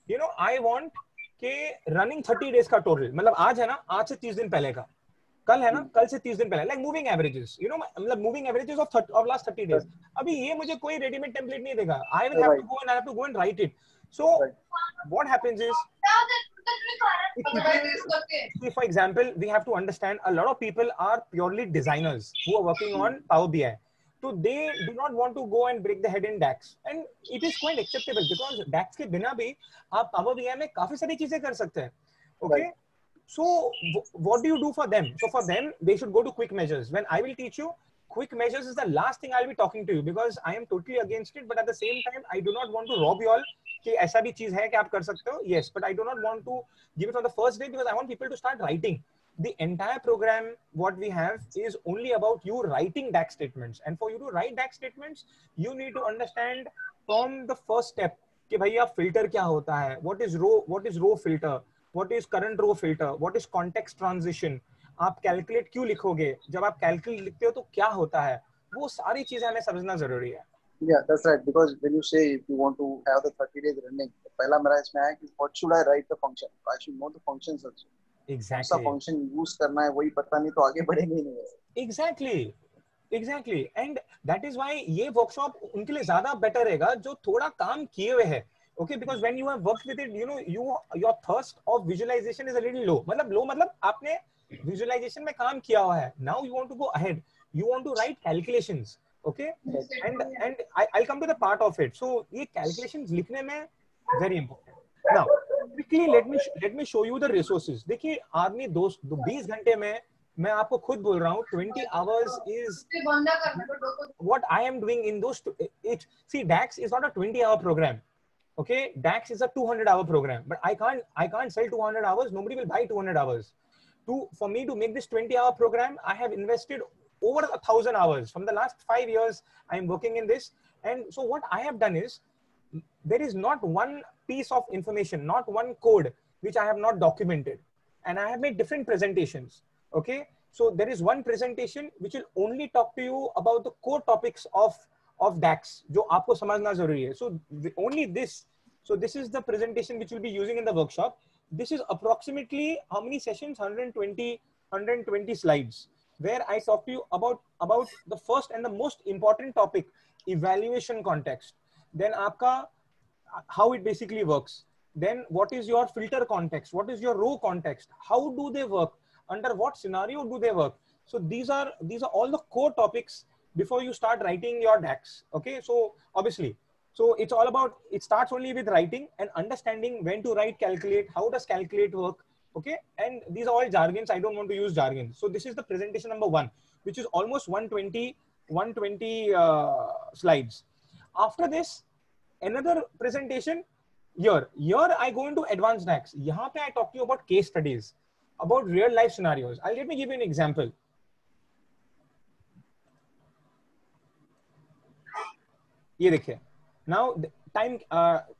you know, I want के running 30 days का total, मतलब आज है ना, आज से 30 दिन पहले का, कल है ना, कल से 30 दिन पहले, like moving averages, you know, मतलब moving averages of last 30 days. अभी ये मुझे कोई ready-made template नहीं देगा. I will have to go and I have to go and write it. So what happens is, for example, we have to understand a lot of people are purely designers who are working on Power BI. So they do not want to go and break the head in DAX, and it is quite acceptable because DAX के बिना भी आप Power BI में काफी सारी चीजें कर सकते हैं. Okay. Right. So what do you do for them? So for them, they should go to quick measures. When I will teach you, quick measures is the last thing I'll be talking to you because I am totally against it. But at the same time, I do not want to rob you all कि ऐसा भी चीज है कि आप कर सकते हो. Yes, but I do not want to give it on the first day because I want people to start writing. The entire program, what we have is only about you writing DAX statements. And for you to write DAX statements, you need to understand from the first step कि भैया filter क्या होता है, what is row filter, what is current row filter, what is context transition, आप calculate क्यों लिखोगे, जब आप calculate लिखते हो तो क्या होता है, वो सारी चीजें हमें समझना जरूरी है. Yeah, that's right. Because when you say if you want to have the 30 days running, पहला मेरा इसमें है कि what should I write the function? I should know the functions also. Exactly. कौन सा function use करना है वही पता नहीं तो आगे बढ़ेंगे नहीं. Exactly. And that is why ये workshop उनके लिए ज़्यादा better रहेगा जो थोड़ा काम किए हुए हैं. Okay, because when you have worked with it, you know, your thirst of visualization is a little low. मतलब low मतलब आपने visualization में काम किया हुआ है. Now you want to go ahead. You want to write calculations. Okay, and I'll come to the part of it. So ये calculations लिखने में very important. Now quickly let me show you the resources. देखिए आदमी 20 घंटे में मैं आपको खुद बोल रहा हूँ 20 hours is what I am doing in those. See, DAX is not a 20-hour program. Okay, DAX is a 200-hour program, but I can't sell 200 hours. Nobody will buy 200 hours. For me to make this 20-hour program, I have invested over 1,000 hours. From the last 5 years, I am working in this. And so what I have done is, there is not one piece of information, not one code, which I have not documented. And I have made different presentations. Okay. So there is one presentation which will only talk to you about the core topics of DAX, जो आपको समझना जरूरी है. So only this. So this is the presentation which we'll be using in the workshop. This is approximately how many sessions? 120 slides, where I talk to you about the first and the most important topic, evaluation context. Then आपका how it basically works. Then what is your filter context? What is your row context? How do they work? Under what scenario do they work? So these are all the core topics before you start writing your DAX. Okay, so obviously, so it's all about, it starts only with writing and understanding when to write calculate, how does calculate work. Okay, and these are all jargons. I don't want to use jargons. So this is the presentation number 1, which is almost 120 slides. After this, another presentation. Here I go into advanced DAX. यहाँ पे I talk to you about case studies, about real life scenarios. Let me give you an example. ये देखिए. Now time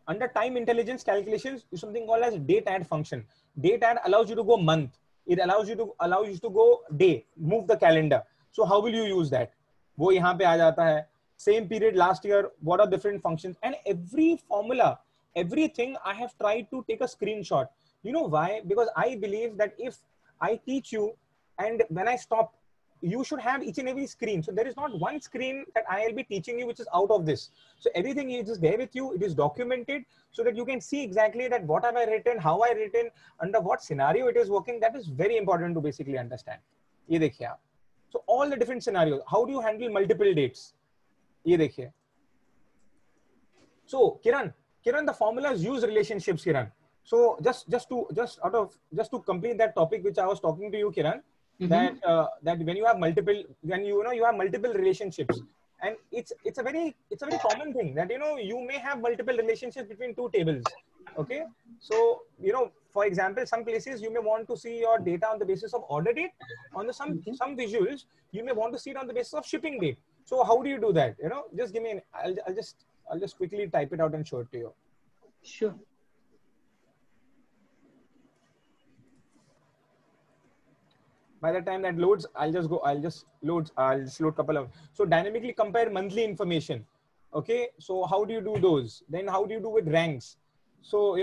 under time intelligence calculations is something called as date add function. Date add allows you to go month. It allows you to go day, move the calendar. So how will you use that? वो यहाँ पे आ जाता है. Same period last year, what are different functions, and every formula, everything I have tried to take a screenshot. You know why? Because I believe that if I teach you and when I stop, you should have each and every screen. So there is not one screen that I will be teaching you which is out of this. So everything is just there with you. It is documented so that you can see exactly that what have I written, how I written, under what scenario it is working. That is very important to basically understand. ये देखिए आप. So all the different scenarios. How do you handle multiple dates? ये देखिए. So Kiran, the formulas use relationships, Kiran. So just to complete that topic which I was talking to you, Kiran, that when you have multiple relationships, and it's a very common thing that you may have multiple relationships between two tables. Okay, so for example, some places you may want to see your data on the basis of order date. On the some visuals you may want to see it on the basis of shipping date. So how do you do that? Just give me I'll just quickly type it out and show it to you. Sure. By the time that loads, I'll just load couple of. So dynamically compare monthly information. Okay. So how do you do those? Then how do you do with ranks? So,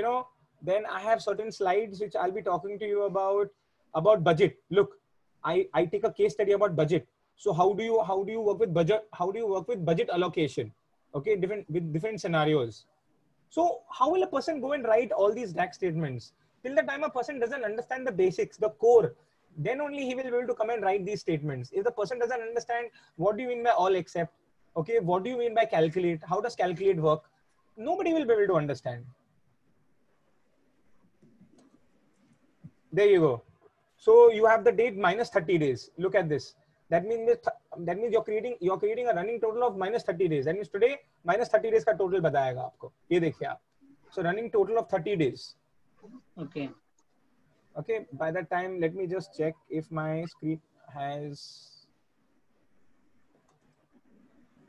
Then I have certain slides which I'll be talking to you about budget. Look, I take a case study about budget. So how do you work with budget? How do you work with budget allocation? Okay, different scenarios. So how will a person go and write all these DAX statements? Till the time a person doesn't understand the basics, the core, then only he will be able to come and write these statements. If the person doesn't understand what do you mean by all except, okay, what do you mean by calculate? How does calculate work? Nobody will be able to understand. There you go. So you have the date minus 30 days. Look at this. That means you're creating a running total of minus 30 days. That means today minus 30 days का total बताएगा आपको. ये देखिए आप. So running total of 30 days. Okay. Okay. By that time, let me just check if my screen has.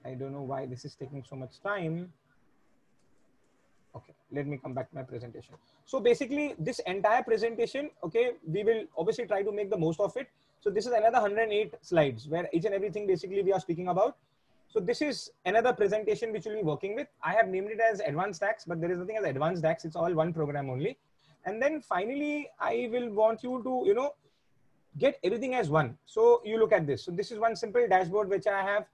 I don't know why this is taking so much time. Okay, let me come back to my presentation. So basically this entire presentation, okay, we will obviously try to make the most of it. So this is another 108 slides where each and everything basically we are speaking about. So this is another presentation which we'll be working with. I have named it as advanced DAX, but there is nothing as advanced DAX. It's all one program only. And then finally, I will want you to, get everything as one. So you look at this. So this is one simple dashboard which I have,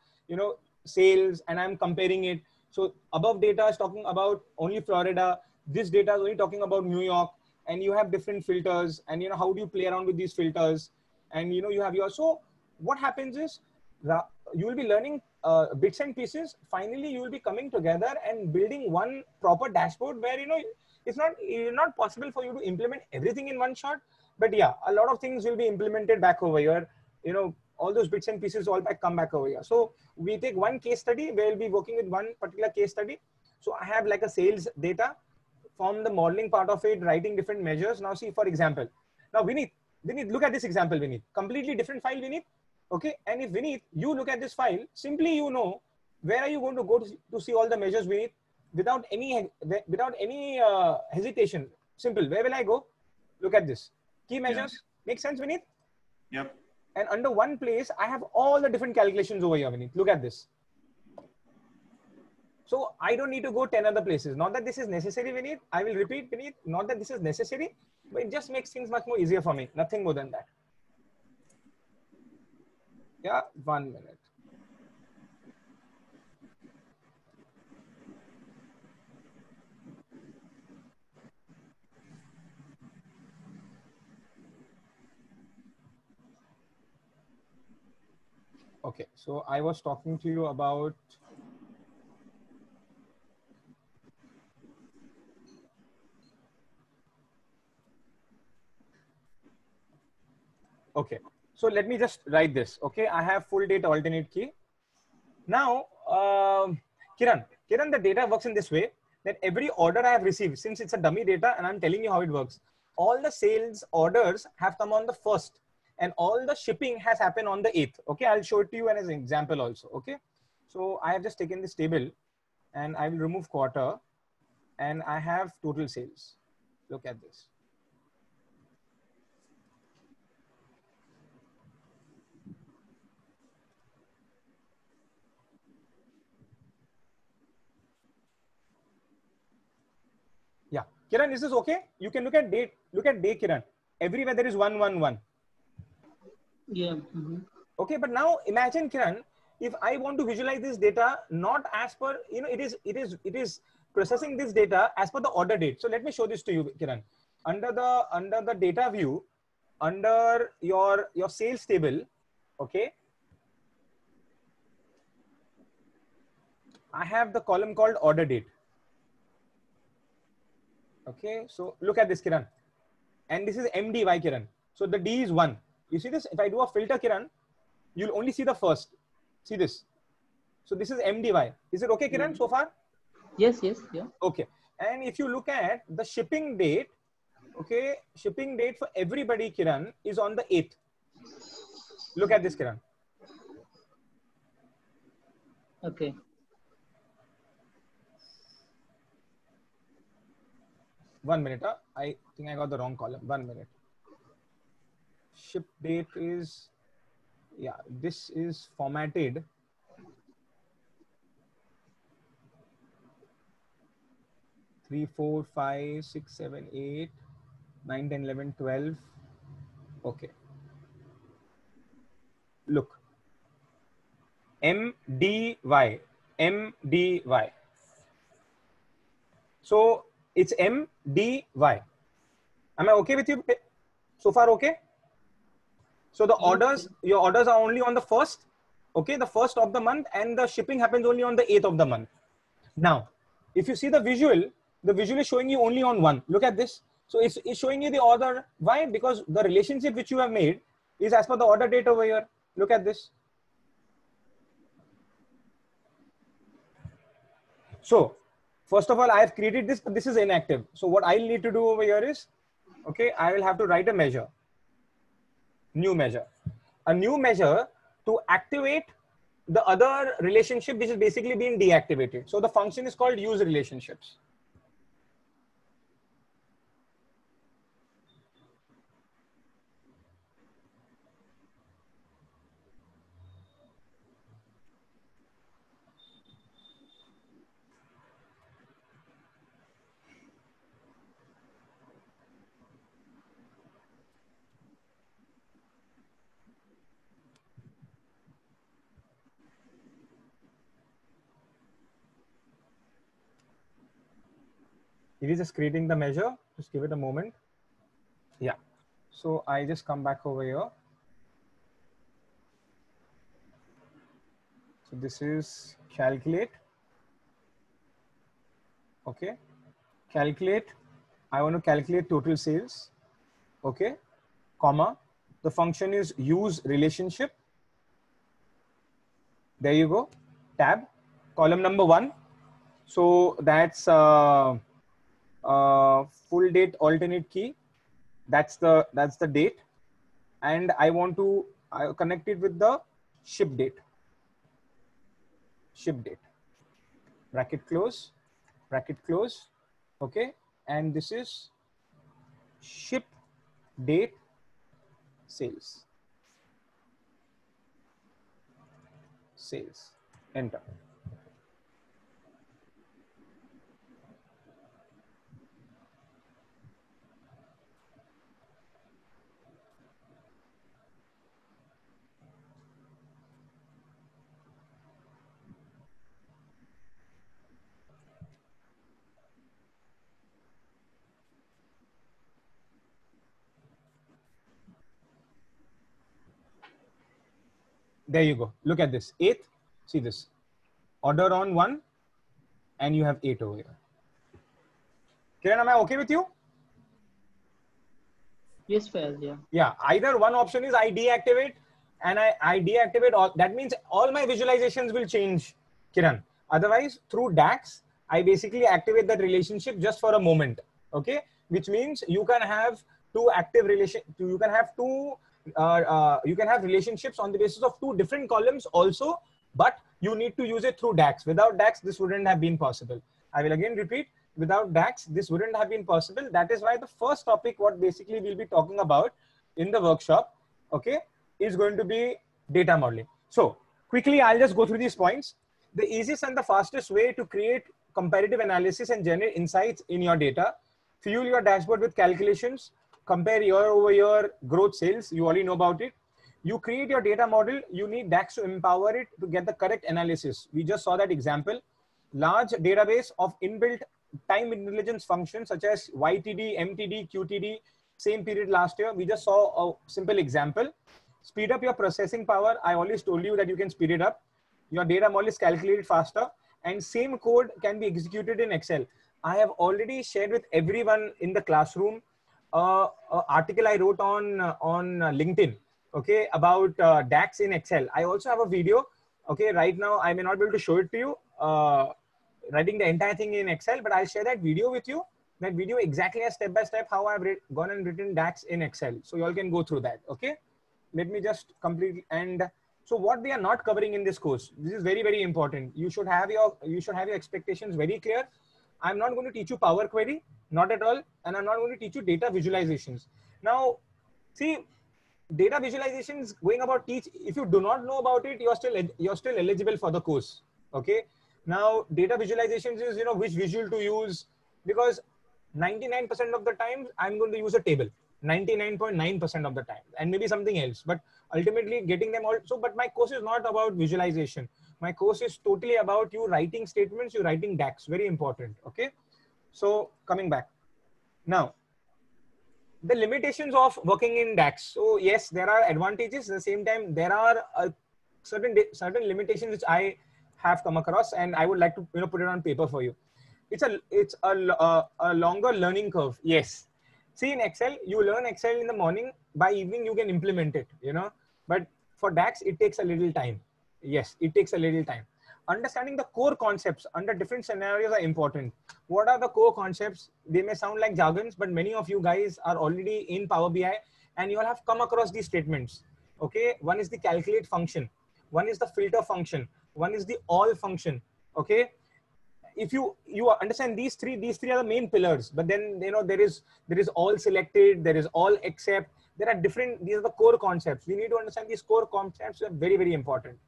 sales, and I'm comparing it. So above data is talking about only Florida. This data is only talking about New York, and you have different filters, and how do you play around with these filters, and you have your. So what happens is you will be learning bits and pieces. Finally, you will be coming together and building one proper dashboard where it's not possible for you to implement everything in one shot, but yeah, a lot of things will be implemented back over here. All those bits and pieces all come back over here. So we take one case study where we'll be working with one particular case study. So I have like a sales data from the modeling part of it, writing different measures. Now see, for example, now Vineet, look at this example, Vineet. Completely different file, Vineet. Okay, and if Vineet, you look at this file, simply where are you going to go to see all the measures, Vineet, without any hesitation. Simple. Where will I go? Look at this. Key measures. Yeah. Make sense, Vineet? Yep. And under one place, I have all the different calculations over here, Vineet. Look at this. So I don't need to go 10 other places. Not that this is necessary, Vineet. I will repeat, Vineet. Not that this is necessary, but it just makes things much more easier for me. Nothing more than that. Yeah, 1 minute. Okay, so I was talking to you about okay. So let me just write this. Okay, I have full date alternate key. Now, Kiran, the data works in this way that every order I have received, since it's a dummy data and I'm telling you how it works, all the sales orders have come on the 1st. And all the shipping has happened on the 8th. Okay, I'll show it to you as an example also. Okay, so I have just taken this table and I will remove quarter and I have total sales. Look at this. Yeah, Kiran, is this okay? You can look at date. Look at day, Kiran. Everywhere there is 1, 1, 1. Yeah. Mm-hmm. Okay, but now imagine, Kiran, if I want to visualize this data not as per, it is processing this data as per the order date. So let me show this to you, Kiran. Under the data view, under your sales table, okay, I have the column called order date. Okay, so look at this, Kiran, and this is MDY, Kiran. So the D is 1. You see this? If I do a filter, Kiran, you'll only see the first. See this. So this is MDY. Is it okay, Kiran, so far? Yes, yes, yeah. Okay. And if you look at the shipping date, okay, shipping date for everybody, Kiran, is on the 8th. Look at this, Kiran. Okay. One minute. I think I got the wrong column. 1 minute. Ship date is, yeah, this is formatted. 3, 4, 5, 6, 7, 8, 9, 10, 11, 12. Okay. Look. MDY. MDY. So it's MDY. Am I okay with you? So far, okay? So the orders, your orders are only on the first, okay, the first of the month, and the shipping happens only on the 8th of the month. Now, if you see the visual is showing you only on one. Look at this. So it's showing you the order. Why? Because the relationship which you have made is as per the order date over here. Look at this. So first of all, I have created this, but this is inactive. So what I'll need to do over here is, okay, I will have to write a measure. New measure. A new measure to activate the other relationship which is basically being deactivated. So the function is called use relationships. It is just creating the measure. Just give it a moment. Yeah. So I just come back over here. So this is calculate. Okay. Calculate. I want to calculate total sales. Okay. Comma. The function is use relationship. There you go. Tab. Column number 1. So that's full date alternate key. That's the date, and I want to connect it with the ship date. Ship date. Bracket close. Bracket close. Okay, and this is ship date sales. Sales. Enter. There you go. Look at this. 8th. See this. Order on 1, and you have 8 over here. Kiran, am I okay with you? Yes, Faiz, yeah. Yeah. Either one option is I deactivate, and I deactivate all. That means all my visualizations will change, Kiran. Otherwise, through DAX, I basically activate that relationship just for a moment. Okay. Which means you can have two active you can have two. You can have relationships on the basis of 2 different columns also, but you need to use it through DAX. Without DAX, this wouldn't have been possible. I will again repeat, without DAX, this wouldn't have been possible. That is why the first topic, what basically we'll be talking about in the workshop, okay, is going to be data modeling. So quickly, I'll just go through these points. The easiest and the fastest way to create comparative analysis and generate insights in your data: fuel your dashboard with calculations, compare year-over-year growth sales. You already know about it. You create your data model. You need DAX to empower it to get the correct analysis. We just saw that example. Large database of inbuilt time intelligence functions such as YTD, MTD, QTD, same period last year. We just saw a simple example. Speed up your processing power. I always told you that you can speed it up. Your data model is calculated faster, and same code can be executed in Excel. I have already shared with everyone in the classroom article I wrote on LinkedIn, okay, about DAX in Excel. I also have a video, okay. Right now, I may not be able to show it to you, writing the entire thing in Excel, but I'll share that video with you. That video exactly as step by step how I've gone and written DAX in Excel. So you all can go through that, okay. Let me just complete. And so what we are not covering in this course, this is very, very important. You should have your expectations very clear. I'm not going to teach you Power Query, not at all. And I'm not going to teach you data visualizations. Now, see, data visualizations going about teach. If you do not know about it, you're still eligible for the course. Okay. Now, data visualizations is, you know, which visual to use, because 99% of the time I'm going to use a table, 99.9% of the time, and maybe something else, but ultimately getting them all. So, but my course is not about visualization. My course is totally about you writing statements, you writing DAX, very important. Okay. So coming back now, the limitations of working in DAX. So yes, there are advantages. At the same time, there are certain limitations which I have come across, and I would like to put it on paper for you. It's a longer learning curve. Yes. See, in Excel, you learn Excel in the morning. By evening, you can implement it. But for DAX, it takes a little time. Yes, it takes a little time. Understanding the core concepts under different scenarios are important. What are the core concepts? They may sound like jargons, but many of you guys are already in Power BI and you will have come across these statements. Okay, one is the calculate function, one is the filter function, one is the all function. Okay, if you understand these three are the main pillars. But then there is all selected, there is all except. There are different. These are the core concepts. We need to understand these core concepts are very, very important.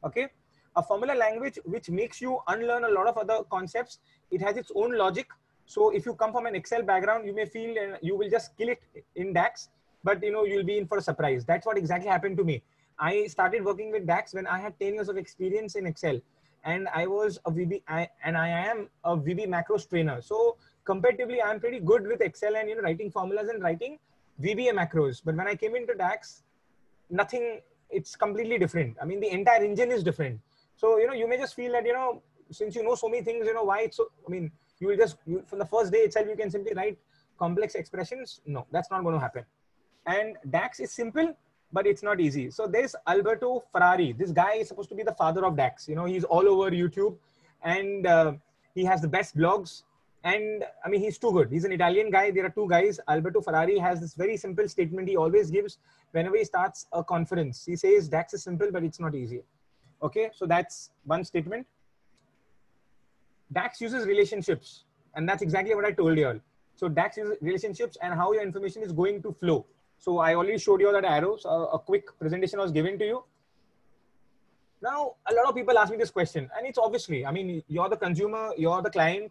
Okay. A formula language which makes you unlearn a lot of other concepts. It has its own logic. So if you come from an Excel background, you may feel you will just kill it in DAX, but you'll be in for a surprise. That's what exactly happened to me. I started working with DAX when I had 10 years of experience in Excel, and I was a VB, I am a VB macros trainer. So comparatively, I'm pretty good with Excel and writing formulas and writing VBA macros. But when I came into DAX, nothing. It's completely different. I mean, the entire engine is different. So, you may just feel that, since you know so many things, why it's so, I mean, you will just, from the first day itself, you can simply write complex expressions. No, that's not going to happen. And DAX is simple, but it's not easy. So there's Alberto Ferrari. This guy is supposed to be the father of DAX. He's all over YouTube, and he has the best blogs. And I mean, he's too good. He's an Italian guy. There are two guys. Alberto Ferrari has this very simple statement he always gives whenever he starts a conference. He says DAX is simple, but it's not easy. Okay, so that's one statement. DAX uses relationships, and that's exactly what I told you all. So DAX uses relationships and how your information is going to flow. So I already showed you all that arrow. So a quick presentation was given to you. Now, a lot of people ask me this question, and it's obviously, I mean, you're the consumer, you're the client.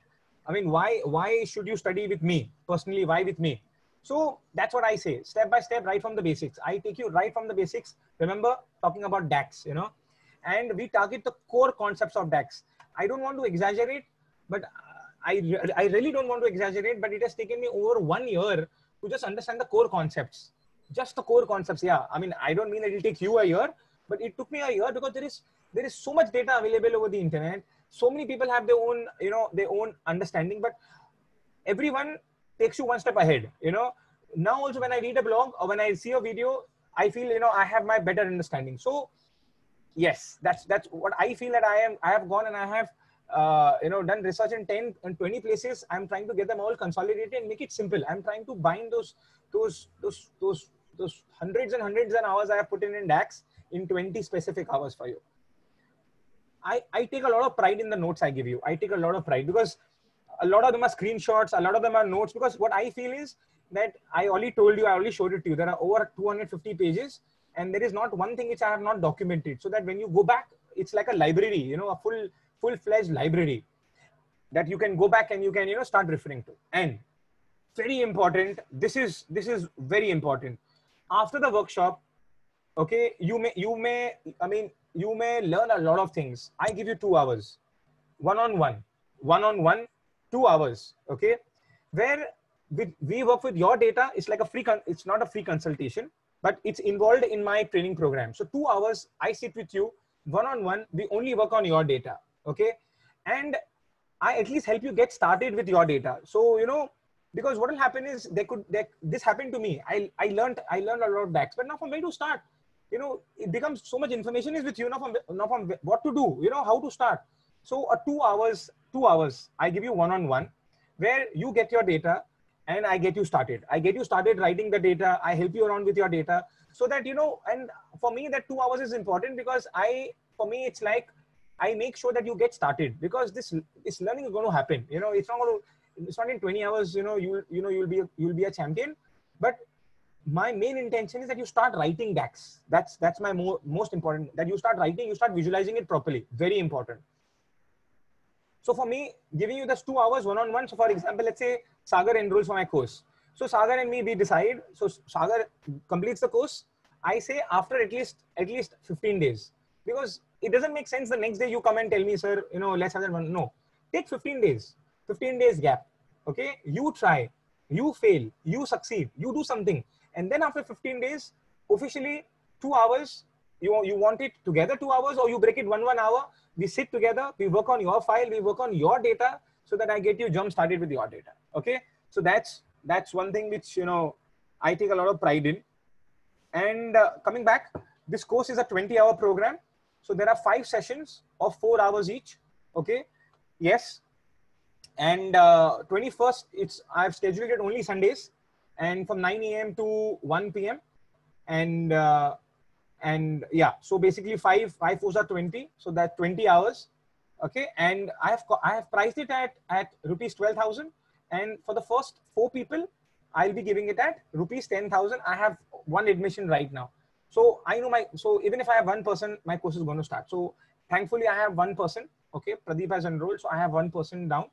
I mean, why should you study with me? Personally, why with me? So that's what I say, step by step, right from the basics. I take you right from the basics. Remember, talking about DAX, and we target the core concepts of DAX. I don't want to exaggerate, but I really don't want to exaggerate, but it has taken me over 1 year to just understand the core concepts. Just the core concepts. Yeah. I mean, I don't mean that it'll take you a year, but it took me a year because there is so much data available over the internet. So many people have their own, their own understanding, but everyone takes you one step ahead. Now also when I read a blog or when I see a video, I feel, I have my better understanding. So yes, that's what I feel that I have gone and I have, done research in 10 and 20 places. I'm trying to get them all consolidated and make it simple. I'm trying to bind those hundreds and hundreds of hours I have put in DAX in 20 specific hours for you. I take a lot of pride in the notes I give you. I take a lot of pride because a lot of them are screenshots, a lot of them are notes, because what I feel is that I already told you, I already showed it to you. There are over 250 pages and there is not one thing which I have not documented, so that when you go back, it's like a library, a full-fledged library that you can go back and you can, start referring to. And very important, this is very important. After the workshop, okay, you may learn a lot of things. I give you 2 hours, one-on-one, 2 hours, okay, where we work with your data. It's like it's not a free consultation, but it's involved in my training program. So 2 hours, I sit with you one-on-one. We only work on your data, okay, and I at least help you get started with your data. So because what will happen is this happened to me. I learned a lot of DAX, but now from where to start? It becomes so much information is with you now from what to do, how to start. So 2 hours, I give you one-on-one where you get your data and I get you started. I get you started writing the data. I help you around with your data so that, and for me that 2 hours is important because for me, it's like, I make sure that you get started because this learning is going to happen. It's not in 20 hours, you'll be a champion, but my main intention is that you start writing DAX. That's my most important, that you start writing, you start visualizing it properly. Very important. So for me, giving you this 2 hours one-on-one. So for example, let's say Sagar enrolls for my course. So Sagar and me, we decide. So Sagar completes the course. I say after at least 15 days, because it doesn't make sense the next day you come and tell me, sir, let's have that one. No, take 15 days gap. Okay, you try, you fail, you succeed, you do something, and then after 15 days, officially 2 hours. You want it together 2 hours, or you break it 1 hour. We sit together, we work on your file, we work on your data, so that I get you jump started with your data. Okay, so that's one thing which I take a lot of pride in. And coming back, this course is a 20-hour program. So there are 5 sessions of 4 hours each. Okay, yes. And 21st, I've scheduled it only Sundays, and from 9 a.m. to 1 p.m. And yeah, so basically 5 4s are 20, so that's 20 hours. Okay, and I have priced it at rupees 12,000, and for the first 4 people, I'll be giving it at rupees 10,000. I have 1 admission right now, so I know so even if I have 1 person, my course is going to start. So thankfully, I have 1 person. Okay, Pradeep has enrolled, so I have 1 person down.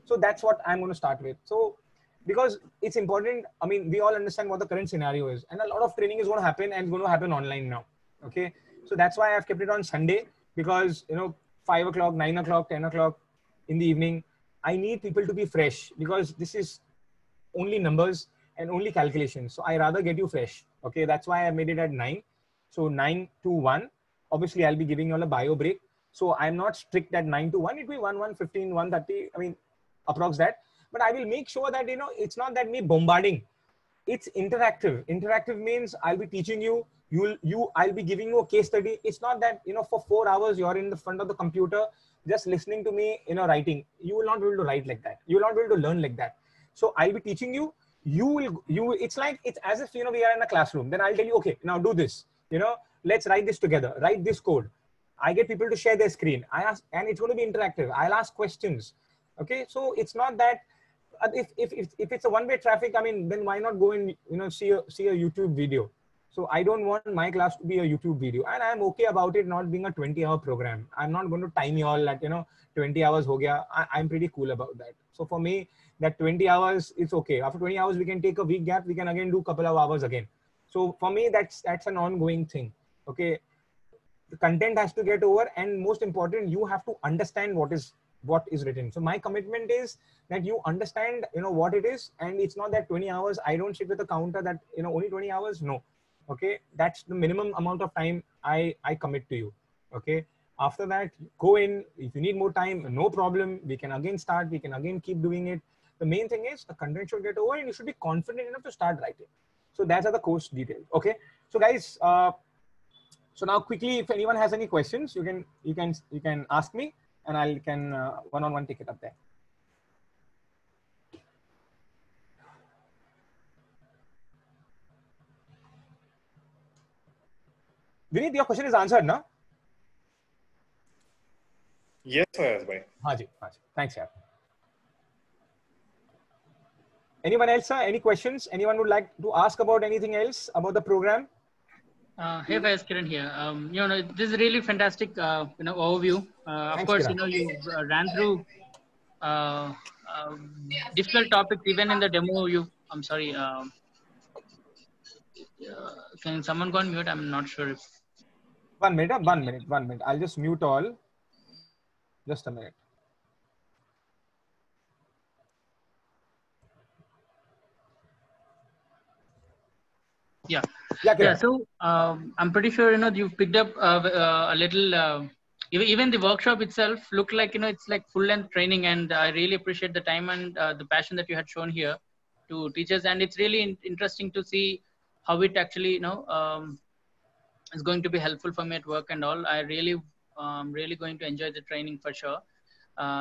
So that's what I'm going to start with. So because it's important, I mean, we all understand what the current scenario is, and a lot of training is going to happen, and it's going to happen online now. Okay, so that's why I've kept it on Sunday, because 5 o'clock, 9 o'clock, 10 o'clock in the evening, I need people to be fresh, because this is only numbers and only calculations. So I rather get you fresh. Okay, that's why I made it at 9. So 9 to 1. Obviously, I'll be giving you all a bio break. So I'm not strict at 9 to 1. It will be 1, 15, 1:30. I mean, approx that. But I will make sure that it's not that me bombarding. It's interactive. Interactive means I'll be teaching you. I'll be giving you a case study. It's not that for 4 hours you're in the front of the computer just listening to me writing. You will not be able to write like that. You will not be able to learn like that. So I'll be teaching you. It's as if we are in a classroom. Then I'll tell you, okay, now do this. Let's write this together. Write this code. I get people to share their screen. I ask, and it's going to be interactive. I'll ask questions. Okay, so it's not that if it's a one-way traffic, I mean, then why not go and see a YouTube video? So I don't want my class to be a YouTube video, and I'm okay about it not being a 20-hour program. I'm not going to time you all at 20 hours ho gaya. I'm pretty cool about that. So for me, that 20 hours, it's okay. After 20 hours, we can take a week gap. We can again do a couple of hours again. So for me, that's an ongoing thing. Okay, the content has to get over, and most important, you have to understand what is written. So my commitment is that you understand what it is, and it's not that 20 hours I don't sit with a counter that only 20 hours. No. Okay, that's the minimum amount of time I commit to you. Okay, after that, go in. If you need more time, no problem. We can again start. We can again keep doing it. The main thing is the content should get over, and you should be confident enough to start writing. So that's the course details. Okay, so guys, so now quickly, if anyone has any questions, you can ask me, and I can one-on-one take it up there. Vineet, your question is answered, no? Yes, Fayaz bhai. Haji. Thanks, yaar. Anyone else, sir? Any questions? Anyone would like to ask about anything else about the program? Hey, Fayaz, Kiran here. This is really fantastic, overview. Of course, Kiran. you ran through difficult topics even in the demo. I'm sorry. Can someone go on mute? I'm not sure if. 1 minute. I'll just mute all. Just a minute. Yeah. Yeah. So I'm pretty sure you've picked up a little. Even the workshop itself looked like it's like full-length training, and I really appreciate the time and the passion that you had shown here to teachers, and it's really interesting to see how it actually is going to be helpful for me at work and all. I really going to enjoy the training for sure.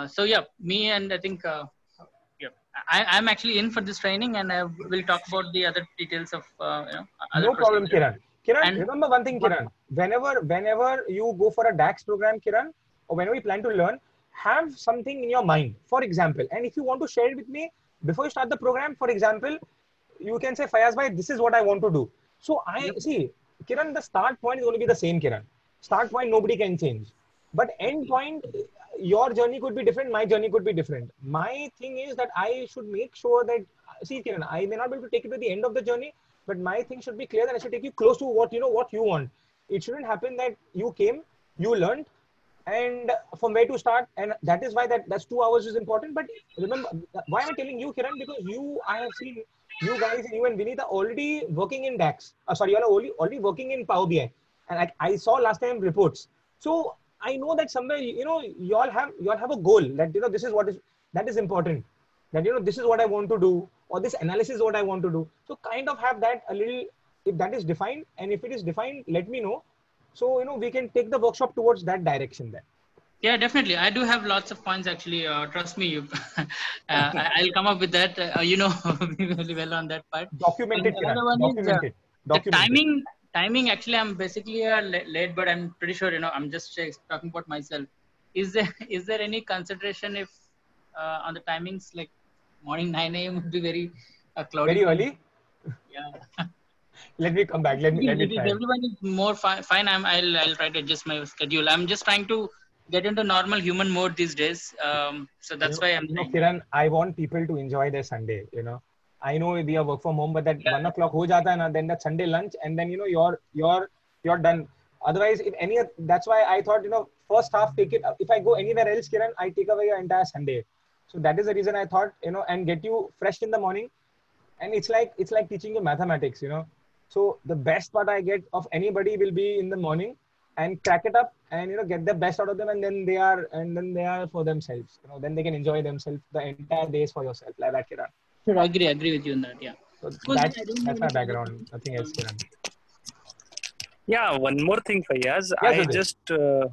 So yeah, me and I think I'm actually in for this training, and I will talk about the other details of other no problem, Kiran. And remember one thing, Kiran. Whenever you go for a DAX program, Kiran, or whenever you plan to learn, have something in your mind. For example, and if you want to share it with me before you start the program, for example, you can say, Fayaz bhai, this is what I want to do. So see, Kiran, the start point is going to be the same, Kiran. Start point, nobody can change. But end point, your journey could be different, my journey could be different. My thing is that I should make sure that, see Kiran, I may not be able to take you to the end of the journey, but my thing should be clear that I should take you close to what you want. It shouldn't happen that you came, you learned, and from where to start, and that is why that's 2 hours is important. But remember, why am I telling you, Kiran? Because I have seen you guys, and you and Vineet are already working in DAX. You are already working in Power BI, and I saw last time reports. So I know that somewhere, you all have a goal that, this is that is important, that, this is what I want to do, or this analysis is what I want to do. So kind of have that a little, if that is defined, and if it is defined, let me know. So, we can take the workshop towards that direction then. Yeah, definitely. I do have lots of points actually. Trust me, I'll come up with that. Really well on that part. Documented. Timing. Actually, I'm basically late, but I'm pretty sure. I'm just talking about myself. Is there any consideration if on the timings, like morning 9 a.m. would be very cloudy? Very early. Yeah. Let me come back. Let me try. Everyone is more fine. I'll try to adjust my schedule. I'm just trying to get into normal human mode these days. So that's why I'm saying. Kiran, I want people to enjoy their Sunday. I know we are work from home, but that 1 o'clock ho jata hai na, then that Sunday lunch, and then you're done. Otherwise, that's why I thought, first half take it. If I go anywhere else, Kiran, I take away your entire Sunday. So that is the reason I thought, and get you fresh in the morning. And it's like teaching you mathematics, So the best part I get of anybody will be in the morning, and crack it up, and get the best out of them, and then they are for themselves. Then they can enjoy themselves the entire days for yourself, like that, Kiran. Sure, I agree with you on that. Yeah. So that's my background. Nothing else, Kiran. Yeah, one more thing, Faiyaz. I just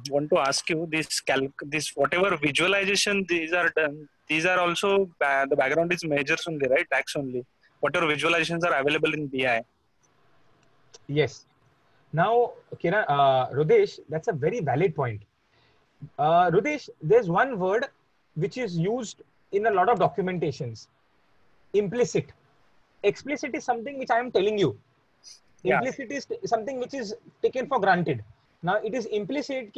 want to ask you this whatever visualization these are done. These are also the background is measures only, right? DAX only. Whatever visualizations are available in BI. Yes. Now, Kiran, Rudesh, that's a very valid point. Rudesh, there's one word which is used in a lot of documentations. Implicit. Explicit is something which I am telling you. Implicit is something which is taken for granted. Now, it is implicit.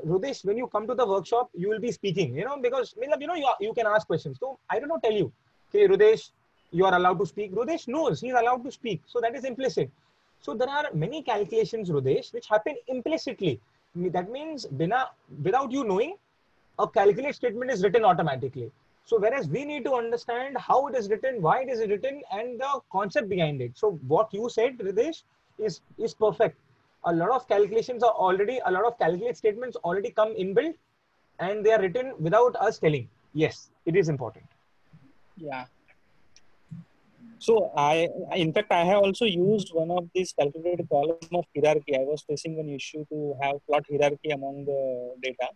Rudesh, when you come to the workshop, you will be speaking, because, you can ask questions. So, I do not tell you, okay, Rudesh, you are allowed to speak. Rudesh knows he is allowed to speak. So, that is implicit. So there are many calculations, Rudesh, which happen implicitly. That means without you knowing, a calculate statement is written automatically. So whereas we need to understand how it is written, why it is written, and the concept behind it. So what you said, Rudesh, is perfect. A lot of calculate statements already come inbuilt, and they are written without us telling. Yes, it is important. Yeah. So in fact, I have also used one of these calculated column of hierarchy. I was facing an issue to have plot hierarchy among the data.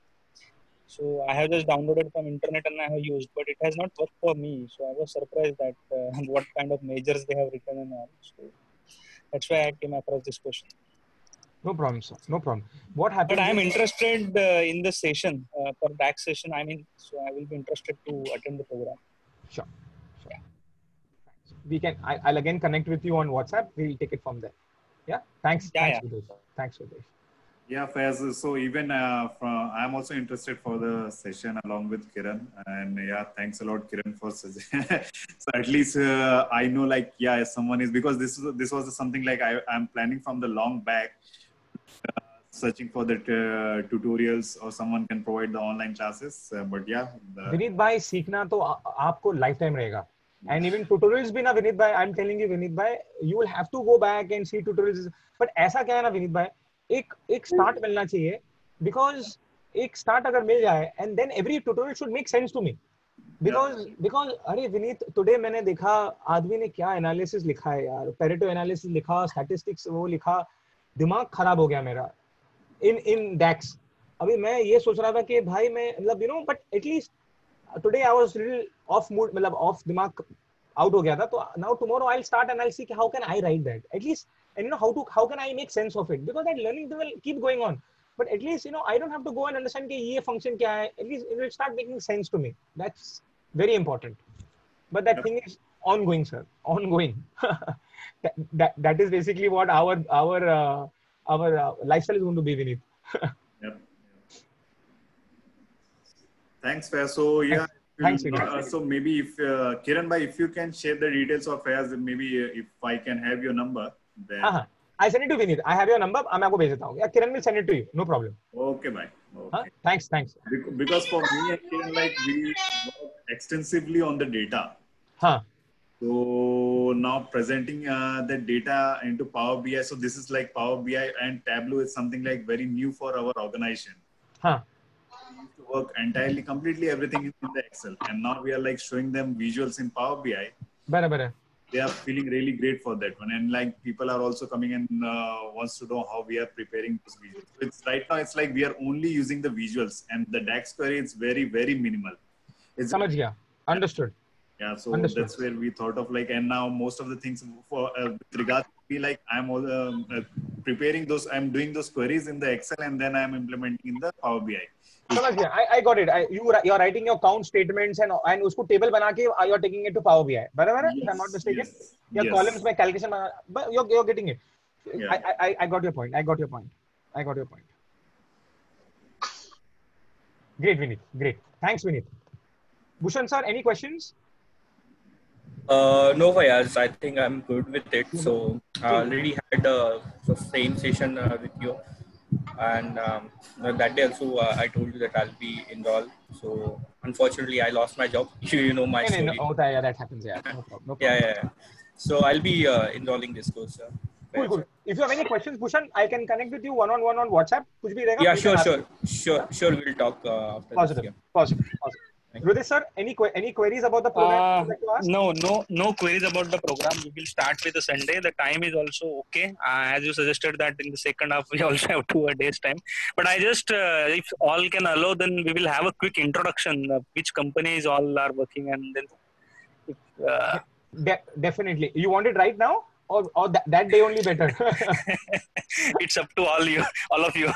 So I have just downloaded from internet and I have used, but it has not worked for me. So I was surprised that what kind of measures they have written and all. So that's why I came across this question. No problem, sir. No problem. What happened? But I am interested in the session for DAX session. So I will be interested to attend the program. Sure. We can. I'll again connect with you on WhatsApp. We'll take it from there. Yeah. Thanks. Udesh. Thanks, Udesh. Yeah, Faiz. So even I'm also interested for the session along with Kiran. And yeah, thanks a lot, Kiran, for so at least I know, if someone is, because this was something like I'm planning from the long back, searching for the tutorials or someone can provide the online classes. But yeah. Vineet bhai, सीखना तो आपको lifetime रहेगा. And even tutorials भी ना विनीत भाई, I'm telling you Vineet भाई, you will have to go back and see tutorials. But ऐसा क्या है ना विनीत भाई, एक start मिलना चाहिए, because एक start अगर मिल जाए, and then every tutorial should make sense to me. Because अरे विनीत, today मैंने देखा आदमी ने क्या analysis लिखा है यार, Pareto analysis लिखा, statistics वो लिखा, दिमाग खराब हो गया मेरा in DAX. अभी मैं ये सोच रहा था कि भाई मैं but at least today I was little off mood, off dimag, out ho gaya tha. So now tomorrow I'll start and I'll see how can I write that at least, and how can I make sense of it, because that learning will keep going on. But at least I don't have to go and understand कि ये function क्या है. At least it will start making sense to me. That's very important. But that thing is ongoing, sir. Ongoing. that is basically what our lifestyle is going to be, Vineet. Thanks, Fayaz. So yeah, Thanks, so maybe if Kiran bhai, if you can share the details of Fayaz, maybe if I can have your number, then. I send it to Vineet. I have your number. मैं आपको भेज देता हूँ. Yeah, Kiran will send it to you. No problem. Okay, bhai. Okay. Thanks. Because for me and Kiran, like we work extensively on the data. So now presenting the data into Power BI. So this is like Power BI and Tableau is something like very new for our organization. We used to work entirely, completely everything in the Excel, and now we are like showing them visuals in Power BI. They are feeling really great for that one, and like people are also coming and wants to know how we are preparing those visuals. So it's right now it's like we are only using the visuals, and the DAX query is very minimal. It's Understood. Yeah, so that's where we thought of like, and now most of the things for with regards to be like I'm all preparing those, I'm doing those queries in the Excel, and then I'm implementing in the Power BI. I got it. You're writing your count statements and usko table bana ke you're taking it to Power BI. Barabar? If I'm not mistaken. Your columns mein calculation but you're getting it. Yeah. I got your point. Great, Vineet. Great. Thanks, Vineet. Bhushan sir, any questions? No, Fayaz. I think I'm good with it. So I already had the same session with you, and that day also I told you that I'll be enrolled. So unfortunately, I lost my job. You know my story. Yeah, that happens. Yeah, no problem. Yeah. So I'll be enrolling this course. Cool. If you have any questions, Bhushan, I can connect with you one-on-one on WhatsApp. Kuch bhi rahega, yeah, sure. We'll talk after Positive. This. Positive. Rudesh sir, any queries about the program? No queries about the program. We will start with the Sunday. The time is also okay. As you suggested that in the second half, we also have 2 days time. But I just, if all can allow, then we will have a quick introduction of which companies all are working, and then. Definitely. You want it right now? Or that day only better? It's up to all of you.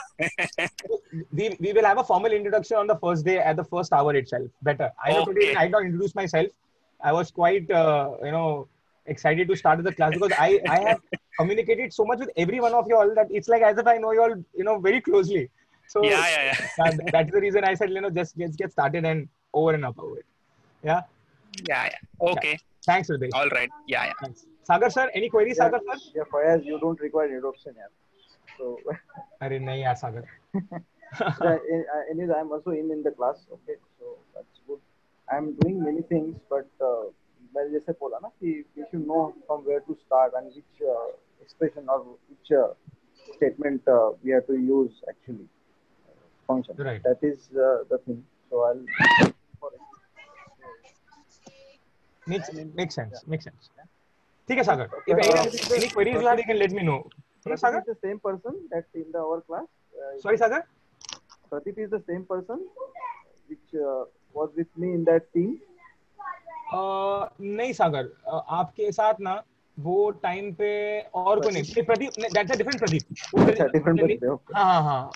we will have a formal introduction on the first day at the first hour itself. Better. I know today I don't introduce myself. I was quite excited to start the class because I have communicated so much with every one of you all that it's like as if I know you all very closely. So yeah. That's the reason I said just let's get started and over and above it. Yeah. Okay. Yeah. Thanks, Rudesh. All right. Yeah. Thanks. Sagar sir, any queries, Sagar sir? Yeah, Fayaz, you don't require introduction, yeah. So. Arey nahi yaar, Sagar. Anyways, I'm also in the class. Okay, so that's good. I'm doing many things, but well, जैसे बोला ना कि we should know from where to start and which expression or which statement we have to use actually function. Right. That is the thing. So I'll for it. Makes sense. ठीक है सागर. If any queries you have, you can let me know. Sagar is the same person that in our class. Sorry, Sagar. Pradeep is the same person which was with me in that team. नहीं सागर, आपके साथ ना वो time पे और कोई नहीं. Pradeep, that's a different Pradeep. Different Pradeep. हाँ.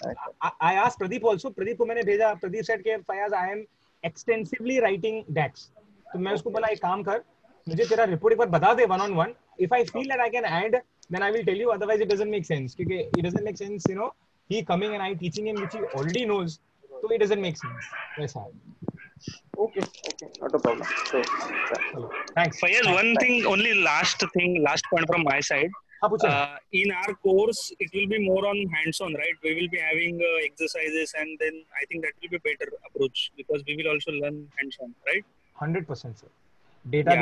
I asked Pradeep also. Pradeep को मैंने भेजा. Pradeep said कि Fayaz, I am extensively writing DAX. तो मैं उसको बोला एक काम कर, मुझे तेरा रिपोर्ट एक बार बता दे 1-on-1. If I feel that I can add, then I will tell you. Otherwise, it doesn't make sense. क्योंकि it doesn't make sense, he coming and I teaching him which he already knows. So it doesn't make sense. Yes, sir. Okay, not a problem. So, thanks. Fayaz, one thing, only last point from my side. In our course, it will be more on hands-on, right? We will be having exercises, and then I think that will be a better approach because we will also learn hands-on, right? 100%, sir. Data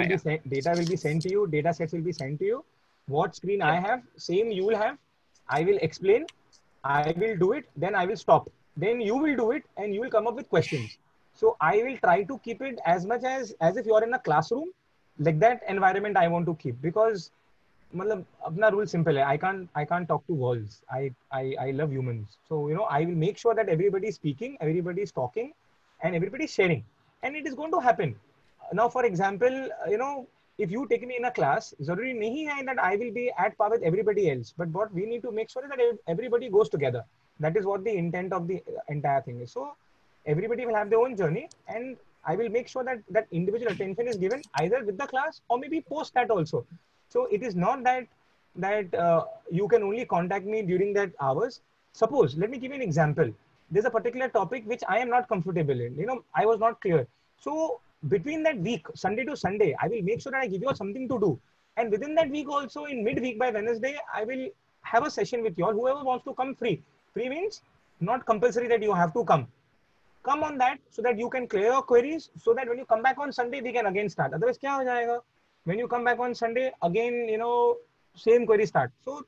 will be sent to you. Data sets will be sent to you. What screen I have, same you will have. I will explain. I will do it. Then I will stop. Then you will do it, and you will come up with questions. So I will try to keep it as much as if you are in a classroom. Like that environment I want to keep because, मतलब अपना rule simple है. I can't talk to walls. I love humans. So I will make sure that everybody is speaking, everybody is talking, and everybody is sharing, and it is going to happen. Now, for example, if you take me in a class, zaruri nahi hai that I will be at par with everybody else. But what we need to make sure is that everybody goes together. That is what the intent of the entire thing is. So everybody will have their own journey, and I will make sure that individual attention is given either with the class or maybe post that also. So it is not that you can only contact me during that hours. Suppose, let me give you an example. there's a particular topic which I am not comfortable in. You know, I was not clear. So between that week, Sunday to Sunday, I will make sure that I give you all something to do. And within that week also, in midweek by Wednesday, I will have a session with you all. Whoever wants to come free. Free means not compulsory that you have to come. Come on that so that you can clear your queries, so that when you come back on Sunday, we can again start. Otherwise, kya ho jayega? When you come back on Sunday, again, you know, same query start. So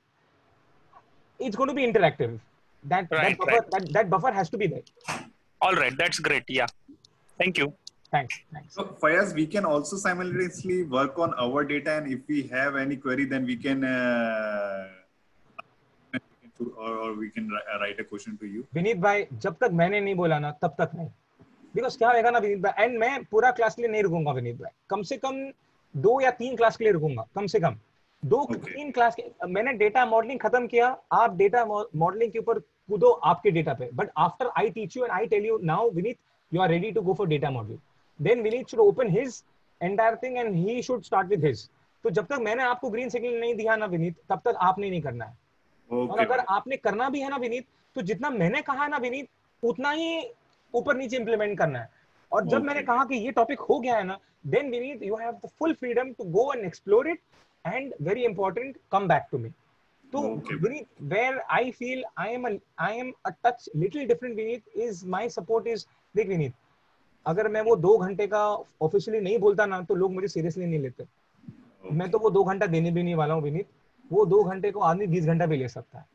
it's going to be interactive. That buffer has to be there. All right, that's great. Yeah, thank you. Thanks. So Fayaz, we can also simultaneously work on our data, and if we have any query, then we can or we can write a question to you. Vineet भाई, जब तक मैंने नहीं बोला ना, तब तक नहीं. Because क्या होगा ना विनीत भाई, एंड मैं पूरा क्लास के लिए नहीं रुकूंगा विनीत भाई. कम से कम 2 या 3 क्लास के लिए रुकूंगा. कम से कम 2-3 क्लास के. मैंने डेटा मॉडलिंग खत्म किया. आप डेटा मॉडलिंग के ऊपर कूदो आपके डेटा पे. But after I teach you and I tell you now Vineet, you are ready to go for data modeling. Then Vineet should open his entire thing and he should start with his. तो जब तक मैंने आपको green signal नहीं दिया ना विनीत, तब तक आपने नहीं करना है. और अगर आपने करना भी है ना विनीत, तो जितना मैंने कहा ना विनीत, उतना ही ऊपर नीचे इंप्लीमेंट करना है. और जब मैंने कहा कि ये टॉपिक हो गया है ना, then Vineet, you have the full freedom to go and explore it, and very important, come back to me. So Vineet, where I feel I am a touch little different Vineet, is my support is, देख विनीत, अगर मैं वो 2 घंटे का officially नहीं बोलता ना, तो लोग मुझे सीरियसली नहीं लेते. मैं तो वो 2 घंटा देने भी नहीं वाला हूँ विनीत. वो 2 घंटे को आदमी 20 घंटा भी ले सकता है.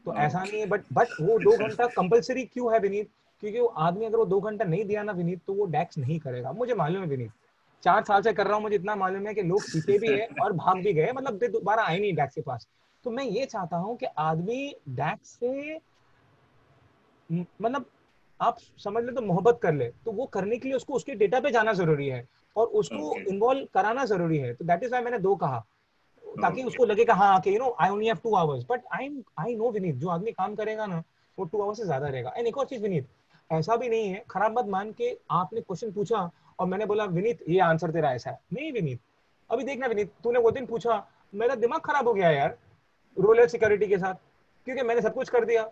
तो ऐसा नहीं है. बट वो 2 घंटा कंपलसरी क्यों है विनीत? क्योंकि वो आदमी अगर वो 2 घंटा नहीं दिया ना विनीत, तो वो डैक्स नहीं करेगा. मुझे मालूम है विनीत, 4 साल से कर रहा हूँ. मुझे इतना मालूम है कि लोग सीखे भी है और भाग भी गए, मतलब दोबारा आए नहीं डैक्स के पास. तो मैं ये चाहता हूँ कि आदमी डैक्स से, मतलब आप समझ ले तो मोहब्बत कर ले. तो वो करने के लिए उसको उसके डेटा पे जाना जरूरी है और उसको इन्वॉल्व कराना जरूरी है. तो दैट इज व्हाई मैंने 2 कहा, ताकि उसको लगे कि हाँ कि you know I only have 2 hours. But I know Vineet, जो आदमी काम करेगा ना, वो 2 आवर्स से ज्यादा रहेगा. एंड एक और चीज विनीत, ऐसा भी नहीं है, खराब मत मान के आपने क्वेश्चन पूछा और मैंने बोला विनीत ये आंसर तेरा ऐसा है. नहीं विनीत, अभी देखना विनीत, तूने वो दिन पूछा, मेरा दिमाग खराब हो गया यार रोलर सिक्योरिटी के साथ, क्योंकि मैंने सब कुछ कर दिया.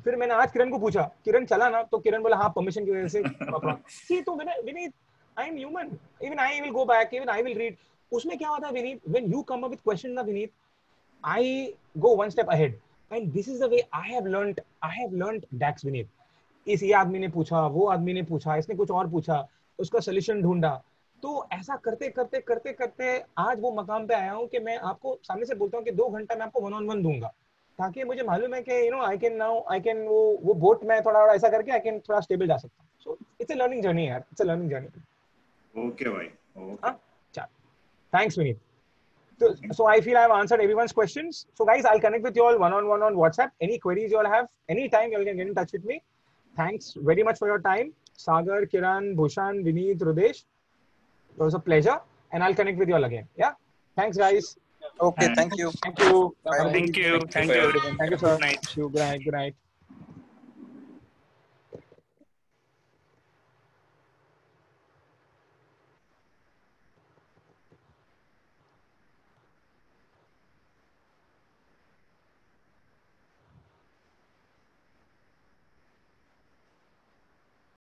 फिर मैंने आज किरण को पूछा, किरण चला ना, तो किरण बोला हाँ परमिशन की वजह से. तो Vineet, I am human, even I will go back, even I will read. उसमें क्या होता है Vineet, when you come up with question ना Vineet, I go 1 step ahead. And this is the way I have learned DAX Vineet. इस ये आदमी ने पूछा, वो आदमी ने पूछा, इसने कुछ और पूछा, उसका सोल्यूशन ढूंढा. तो ऐसा करते करते करते करते आज वो मकाम पे आया हूँ कि मैं आपको सामने से बोलता हूँ कि 2 घंटा मैं आपको 1-on-1 दूंगा, ताकि मुझे मालूम है कि यू नो आई कैन वो बोट में थोड़ा ऐसा करके आई कैन थोड़ा स्टेबल जा सकता हूँ. So it's a learning journey यार, it's a learning journey. Okay भाई, ओके. चल, thanks Vineet. So I feel I have answered everyone's questions. So guys, I'll connect with you all 1-on-1 on WhatsApp. Any queries you all have, anytime you all can get in touch with me. Thanks very much for your time. Sagar, Kiran, Bhushan, Vineet, Rudesh. It was a pleasure, and I'll connect with you all again. Yeah. Thanks, guys. Okay. Thank you. Thank you. Thank you. Thank you, everyone. Thank you, sir. Good night.